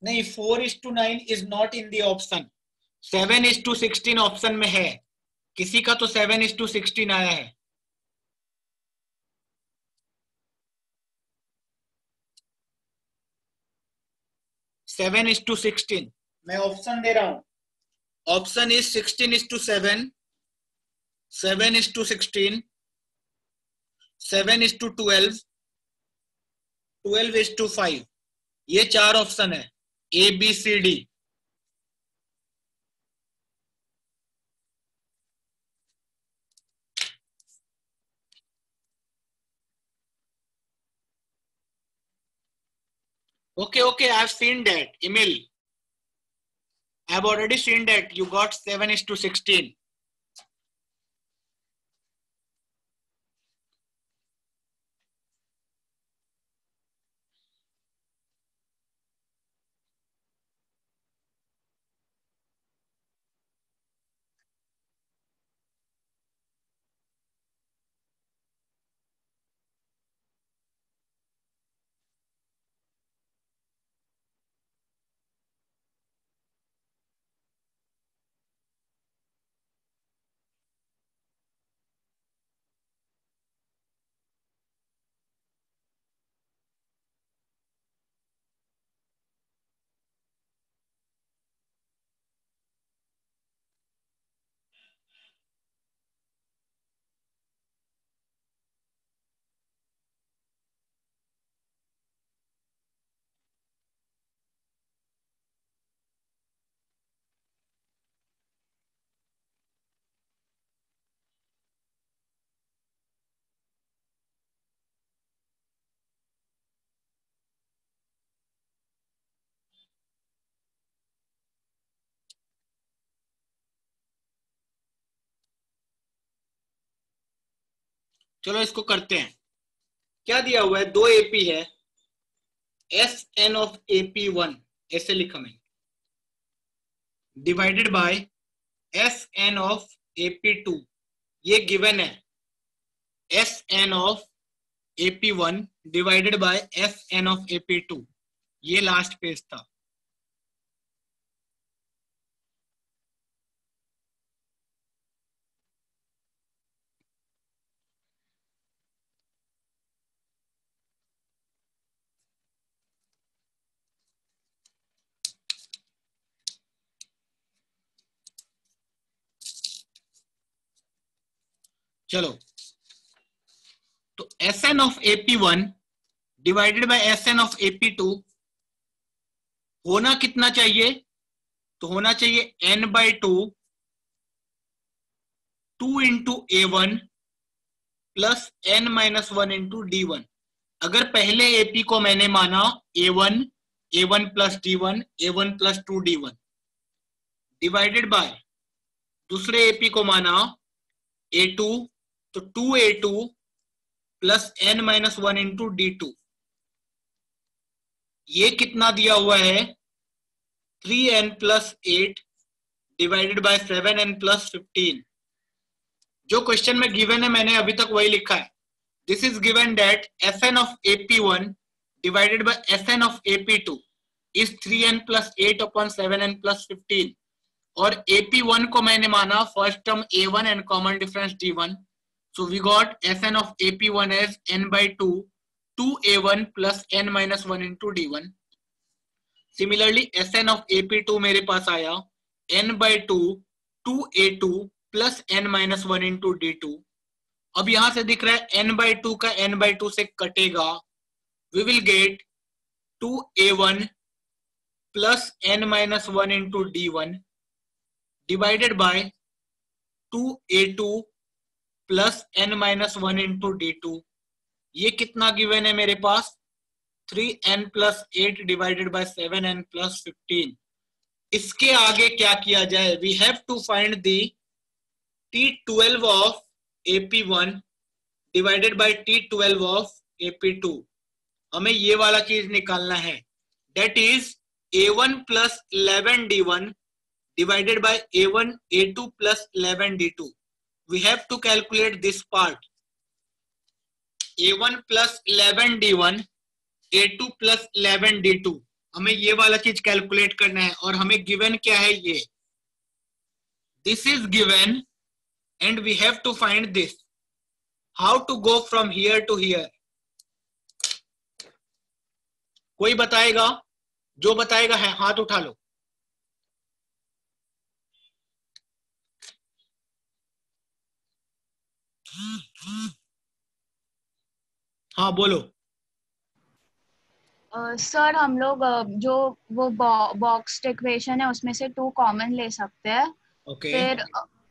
नहीं, 4:9 is not in the option, 7:16 option में है। किसी का तो 7:16 आया है। सेवन इज टू 16 मैं ऑप्शन दे रहा हूं। Option is 16:7, 7:16, 7:12, 12:5। ये 4 ऑप्शन है, A B C D. Okay, I have seen that, Emil. I have already seen that you got 7:16. चलो इसको करते हैं। क्या दिया हुआ है? 2 एपी है, Sn ऑफ AP1 ऐसे लिखा मैं, divided by Sn of AP2, ये गिवन है। Sn of AP1 divided by Sn of AP2, ये लास्ट पेज था। चलो, तो Sn of AP1 divided by Sn of AP2 होना कितना चाहिए? तो होना चाहिए n/2, 2 × A1 plus n minus 1 into D1। अगर पहले AP को मैंने माना A1 plus D1, A1 plus 2D1 divided by दूसरे AP को माना A2, तो 2A2 plus n minus 1 into D2। ये कितना दिया हुआ है 3n plus 8 divided by 7n plus 15। जो क्वेश्चन में गिवन है मैंने अभी तक वही लिखा है। This is given that Sn of AP1 divided by Sn of AP2 is 3n plus 8 upon 7n plus 15। और AP1 को मैंने माना first term A1 and common difference D1, so we got Sn of AP1 as n by 2 2A1 plus n minus 1 into D1। Similarly Sn of AP2 मेरे पास आया n by 2 2A2 plus n minus 1 into D2। अब यहां से दिख रहा है n by 2 का n by 2 से कटेगा, we will get 2A1 plus n minus 1 into D1 divided by 2A2 plus n minus 1 into D2। ये कितना गिवन है मेरे पास 3n plus 8 divided by 7n plus 15। इसके आगे क्या किया जाए, we have to find the T12 of AP1 divided by T12 of AP2। हमें ये वाला चीज निकालना है, that is A1 plus 11D1 divided by A1 A2 plus 11D2. We have to calculate this part. A1 plus 11D1 A2 plus 11D2 हमें ये वाला चीज कैलकुलेट करना है। और हमें गिवन क्या है, ये this is given and we have to find this. How to go from here to here? कोई बताएगा? जो बताएगा है हाथ उठा लो। हाँ बोलो। सर हम लोग जो वो बॉक्स इक्वेशन है उसमें से 2 कॉमन ले सकते हैं। फिर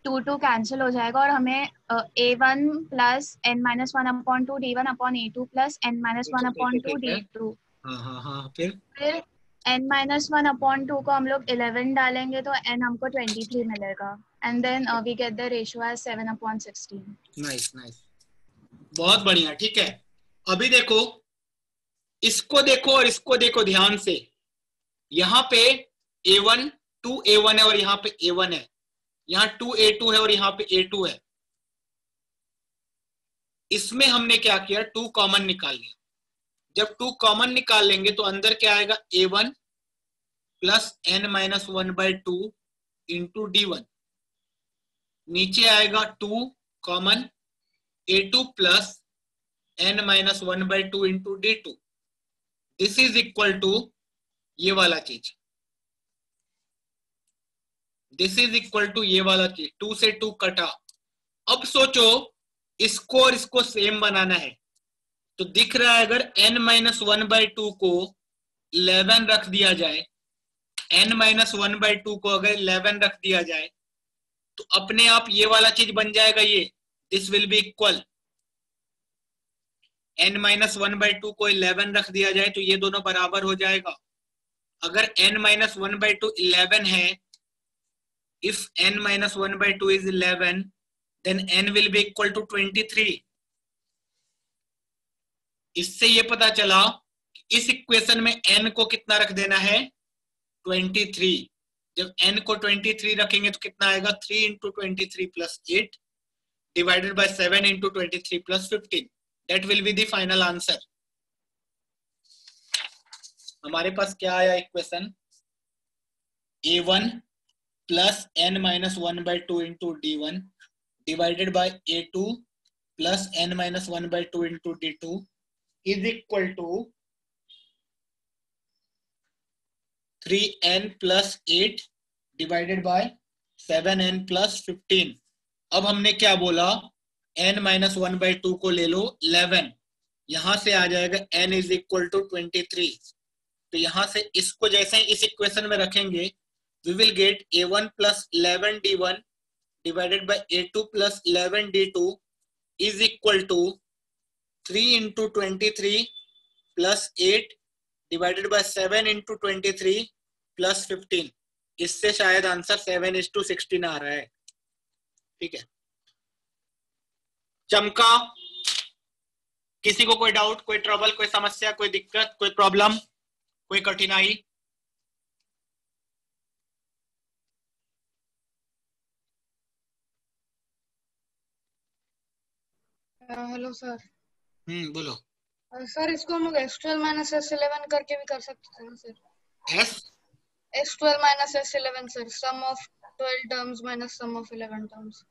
2 कैंसिल हो जाएगा और हमें A1 plus n minus 1 upon 2 D1 upon A2 plus n minus 1 upon 2 D2। फिर n माइनस 1 अपॉन 2 को हम लोग 11 डालेंगे तो n हमको 23 मिलेगा and then we get the ratio as 7 upon 16। Nice nice, बहुत बढ़िया। ठीक है, अभी देखो इसको देखो और इसको देखो ध्यान से। यहाँ पे A1 2A1 है और यहाँ पे A1 है, यहाँ 2A2 है और यहाँ पे A2 है। इसमें हमने क्या किया, 2 कॉमन निकाल लिया। जब 2 कॉमन निकाल लेंगे तो अंदर क्या आएगा, A1 plus n minus 1 by 2 into D1। नीचे आएगा 2 common A2 plus n minus 1 by 2 into D2। This is equal to ये वाला चीज, दिस इज इक्वल टू ये वाला चीज। 2 से 2 कटा। अब सोचो इसको और इसको सेम बनाना है तो दिख रहा है अगर n माइनस 1 बाई 2 को 11 रख दिया जाए, n माइनस 1 बाई 2 को अगर 11 रख दिया जाए तो अपने आप ये वाला चीज बन जाएगा, ये this will be equal. n minus 1 by 2 को 11 रख दिया जाए तो ये दोनों बराबर हो जाएगा। अगर n माइनस 1 बाई 2 11 है, if n minus 1 by 2 is 11 then n will be equal to 23। इससे ये पता चला कि इस इक्वेशन में n को कितना रख देना है, 23। जब n को 23 रखेंगे तो कितना आएगा, 3 into 23 plus 8 divided bye 7 into 23 plus 15। That will be the final answer। हमारे पास क्या आया equation, A1 plus n minus 1 by 2 into D1 divided by A2 plus n minus 1 by 2 into D2 is equal to 3n plus 8 divided by 7n plus 15। अब हमने क्या बोला, n minus 1 by 2 को ले लो 11, यहां से आ जाएगा n इज इक्वल टू 23। तो यहां से इसको जैसे ही इस इक्वेशन में रखेंगे we will get A1 plus 11D1 divided by A2 plus 11D2 is equal to 3 into 23 plus 8 divided by 7 into 23 plus 15। इससे शायद आंसर 7:16 आ रहा है। ठीक है, चमका, किसी को कोई डाउट, कोई ट्रबल, कोई समस्या, कोई दिक्कत, कोई प्रॉब्लम, कोई कठिनाई? Hello sir. बोलो। सर इसको हम लोग S12 माइनस S11 करके भी कर सकते हैं sir. S12 minus S11 sir, sum of 12 terms minus sum of 11 terms.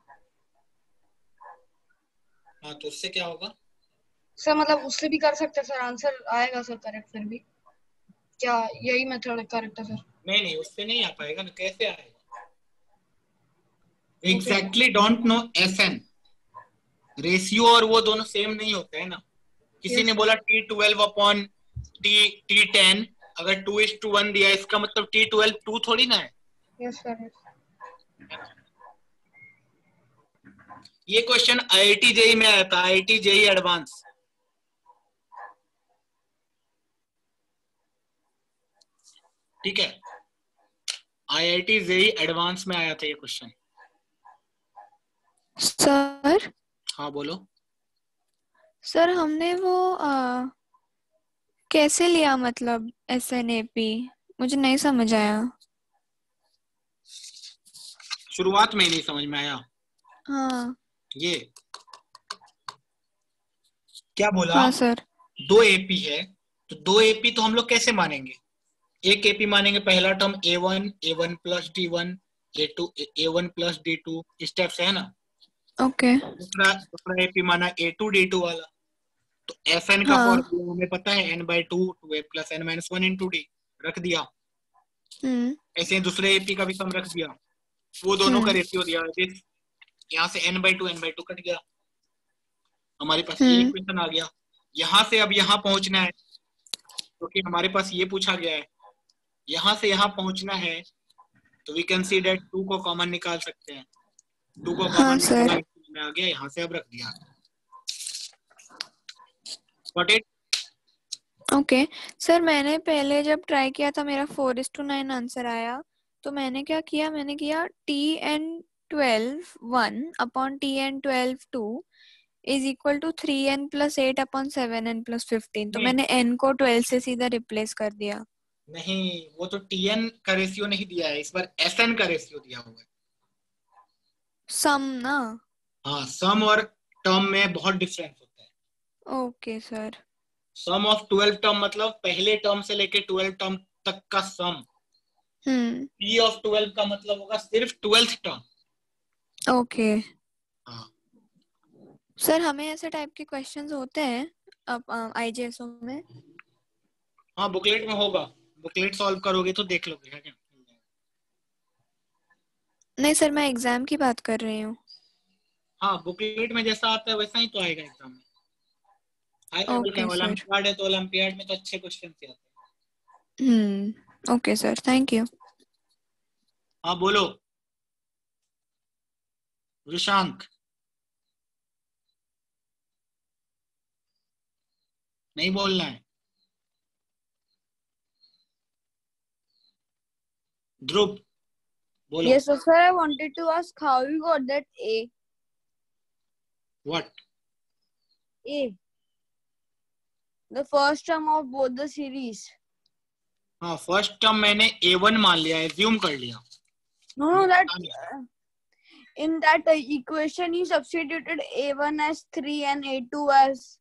हाँ, तो उससे क्या होगा सर? मतलब उससे भी कर सकते हैं सर, आंसर आएगा सर करेक्ट फिर भी? क्या यही मेथड करेक्ट है सर? नहीं, उससे नहीं आ पाएगा ना, कैसे आएगा? Exactly don't know SN ratio, और वो दोनों सेम नहीं होते हैं ना। किसी ने बोला T12 अपॉन T10, अगर 2:1 दिया इसका मतलब T12 2 थोड़ी ना है। Yes sir. ये क्वेश्चन IIT JEE में आया था, IIT JEE एडवांस। ठीक है, IIT JEE एडवांस में आया था ये क्वेश्चन। सर। हाँ बोलो। सर हमने वो कैसे लिया, मतलब SNAP मुझे नहीं समझ आया। शुरुआत में नहीं समझ में आया? हाँ। ये क्या बोला? हाँ सर। 2 AP है, तो 2 AP तो हम लोग कैसे मानेंगे? एक AP मानेंगे, पहला term A1 plus D1, A1 plus D2, इस टाइप से है ना। ओके। दूसरा AP माना A2 D2 वाला। तो FN का हाँ। फॉर्मूला हमें पता है, n/2 2a plus n-1 into D, रख दिया। ऐसे दूसरे AP का भी सम रख दिया, वो दोनों का रेशियो दिया। यहाँ से n/2 कट गया, हमारे पास ये इक्वेशन आ गया। यहाँ से अब यहाँ पहुंचना है, क्योंकि हमारे पास ये पूछा गया है, यहाँ से यहाँ पहुंचना है, तो वी कैन सी दैट 2 को कॉमन निकाल सकते हैं। 2 को कॉमन निकाला, आ गया, यहाँ से अब रख दिया। Got it? ओके सर, मैंने पहले जब ट्राई किया था मेरा 4:9 आंसर आया, तो मैंने क्या किया, मैंने किया TN12 1 upon TN12 2 is equal to 3n plus 8 upon 7n plus 15। तो मैंने n को 12 से सीधा रिप्लेस कर दिया। नहीं, वो तो TN का रेशियो नहीं दिया है, इस बार SN का रेशियो दिया हुआ है। सम ना? हाँ, सम और टर्म में बहुत डिफरेंस होता है। Okay sir. Sum of 12 term मतलब पहले टर्म से लेके 12 टर्म तक का सम। P ऑफ 12 का मतलब होगा सिर्फ 12th टर्म। ओके। हाँ सर, हमें ऐसे टाइप के क्वेश्चंस होते हैं अब IJSO में? हाँ, बुकलेट में होगा, बुकलेट सॉल्व करोगे तो देख लोगे क्या। नहीं सर, मैं एग्जाम की बात कर रही हूँ। हाँ, बुकलेट में जैसा आता है वैसा ही तो आएगा एग्जाम में। हाई लेवल का ओलंपियाड है, तो ओलंपियाड में तो अच्छे क्वेश्चन आते हैं। Okay sir, thank you. हाँ बोलो विशांक। नहीं बोलना है। ध्रुव बोलो। Yes, sir. I wanted to ask how you got that A. What? A. The first term of both the series. हाँ, फर्स्ट टर्म मैंने A1 मान लिया, एज्यूम कर लिया। No, that in that equation you substituted A1 as 3 and A2 as.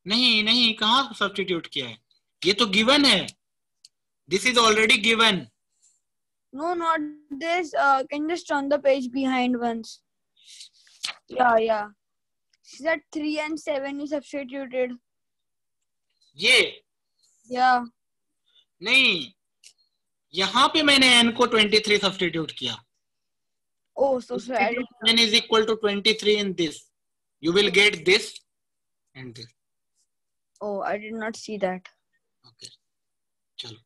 नहीं, कहाँ substitute किया है, ये तो गिवन है। This is already given. No, not this. Can you just turn the page behind once? Yeah. See that 3 and 7 you substituted. ये? Yeah. नहीं, यहाँ पे मैंने n को 23 सब्स्टिट्यूट किया। Oh, so sorry. n is equal to 23 in this. You will get this and this. Oh, I did not see that. Okay. चलो।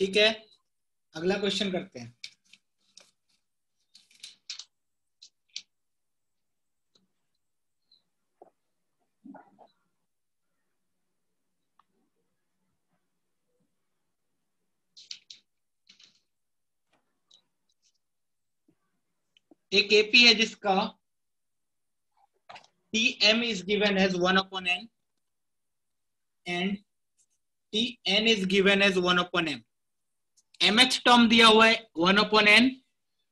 ठीक है, अगला क्वेश्चन करते हैं। एक एपी है जिसका Tm is given as 1/n and Tn is given as 1/m. mh term दिया हुआ है 1/n,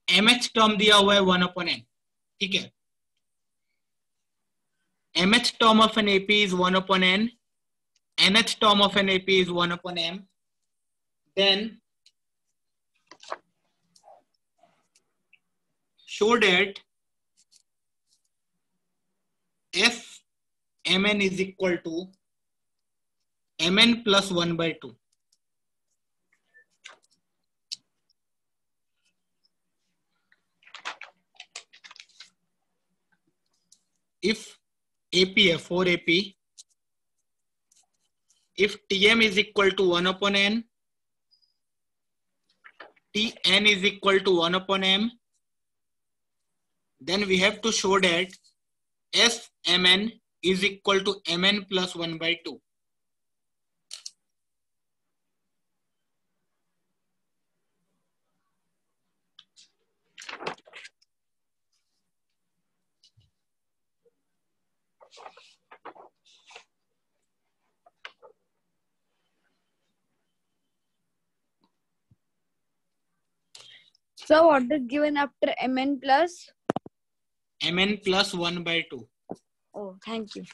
mh टर्म दिया हुआ है 1/n। ठीक है, mh term of an AP is 1/n, nh term of an AP is 1/m. Then show that Fmn is equal to mn plus 1/2. If AP है 4AP, if Tm is equal to 1/n, Tn is equal to 1/m, then we have to show that Fmn is equal to mn plus 1/2. So what is given after mn plus? mn plus 1/2. Oh, thank you.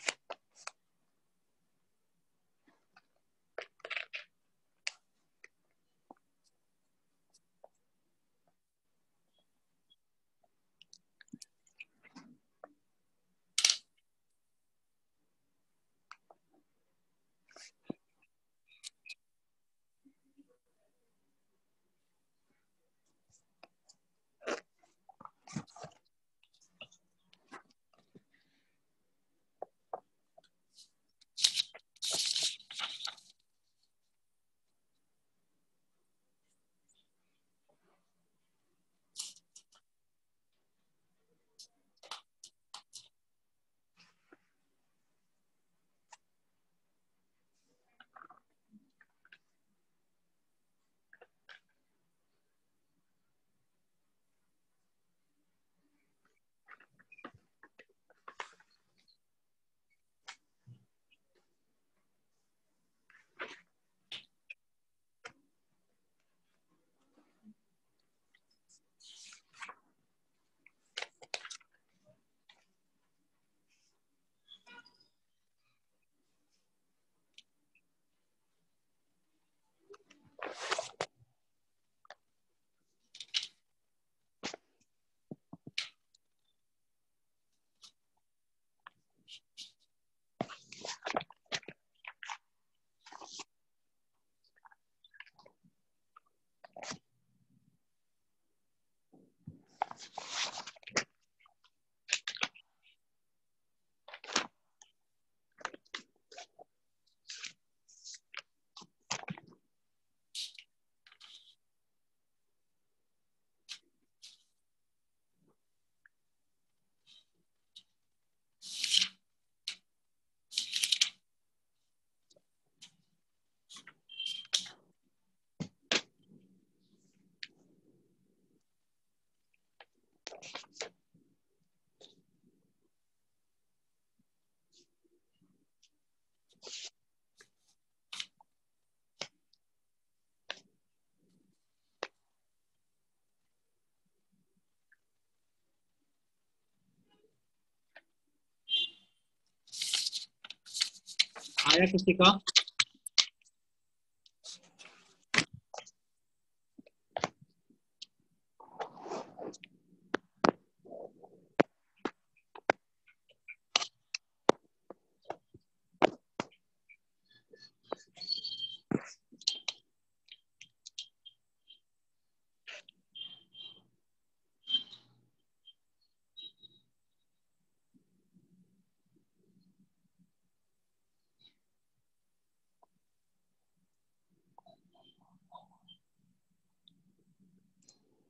आया किसी का?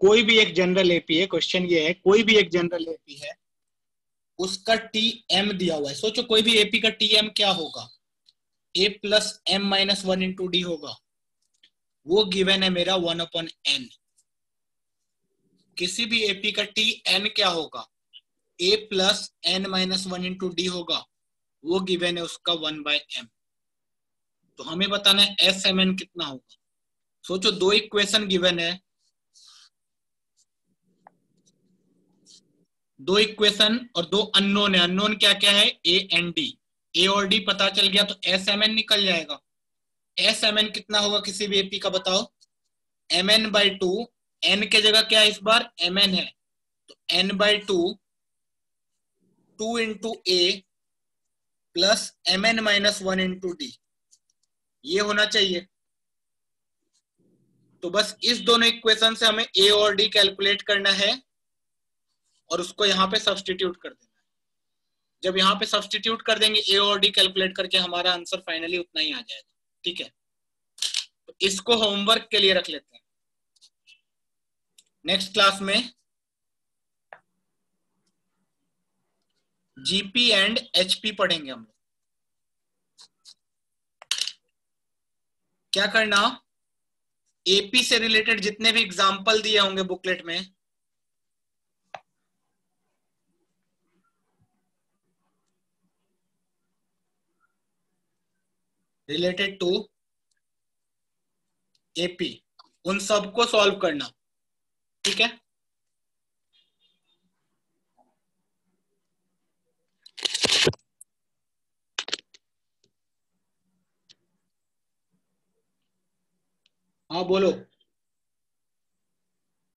कोई भी एक general AP है, question ये है कोई भी एक जनरल एपी है, उसका टी एम दिया हुआ है। सोचो कोई भी एपी का टी एम क्या होगा, a plus m minus 1 into D होगा, वो गिवन है मेरा 1/n। किसी भी एपी का टी एन क्या होगा, a plus n minus 1 into D होगा, वो गिवन है उसका 1/m। तो हमें बताना है एस एम एन कितना होगा। सोचो दो इक्वेशन गिवन है, दो इक्वेशन और दो अननोन है। अननोन क्या क्या है, ए एंड डी। ए और डी पता चल गया तो एस एम एन निकल जाएगा। एस एम एन कितना होगा किसी भी एपी का, बताओ। M N by two, N के जगह क्या है इस बार, एम एन है, तो N by two, 2 into A plus M N minus 1 into D, ये होना चाहिए। तो बस इस दोनों इक्वेशन से हमें ए और डी कैलकुलेट करना है और उसको यहाँ पे सब्सटीट्यूट कर देना है। जब यहाँ पे सब्सटीट्यूट कर देंगे ए और डी कैलकुलेट करके, हमारा आंसर फाइनली उतना ही आ जाएगा। ठीक है, तो इसको होमवर्क के लिए रख लेते हैं। नेक्स्ट क्लास में जीपी एंड एचपी पढ़ेंगे हम लोग। क्या करना, एपी से रिलेटेड जितने भी एग्जाम्पल दिए होंगे बुकलेट में, रिलेटेड टू एपी, उन सबको सॉल्व करना। ठीक है, हाँ बोलो।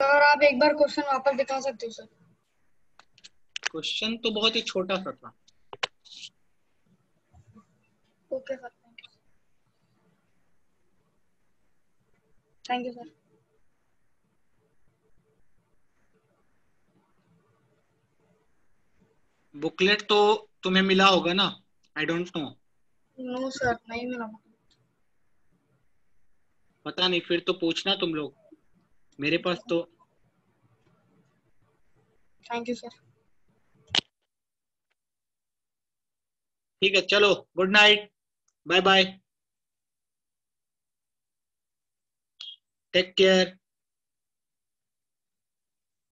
सर आप एक बार क्वेश्चन वापस दिखा सकते हो सर? क्वेश्चन तो बहुत ही छोटा सा था। Okay sir, thank you sir. Booklet तो तुम्हें मिला होगा ना? I don't know. No sir, नहीं मिला। पता नहीं, फिर तो पूछना तुम लोग, मेरे पास तो। Thank you sir. ठीक है, चलो, good night, bye bye, take care.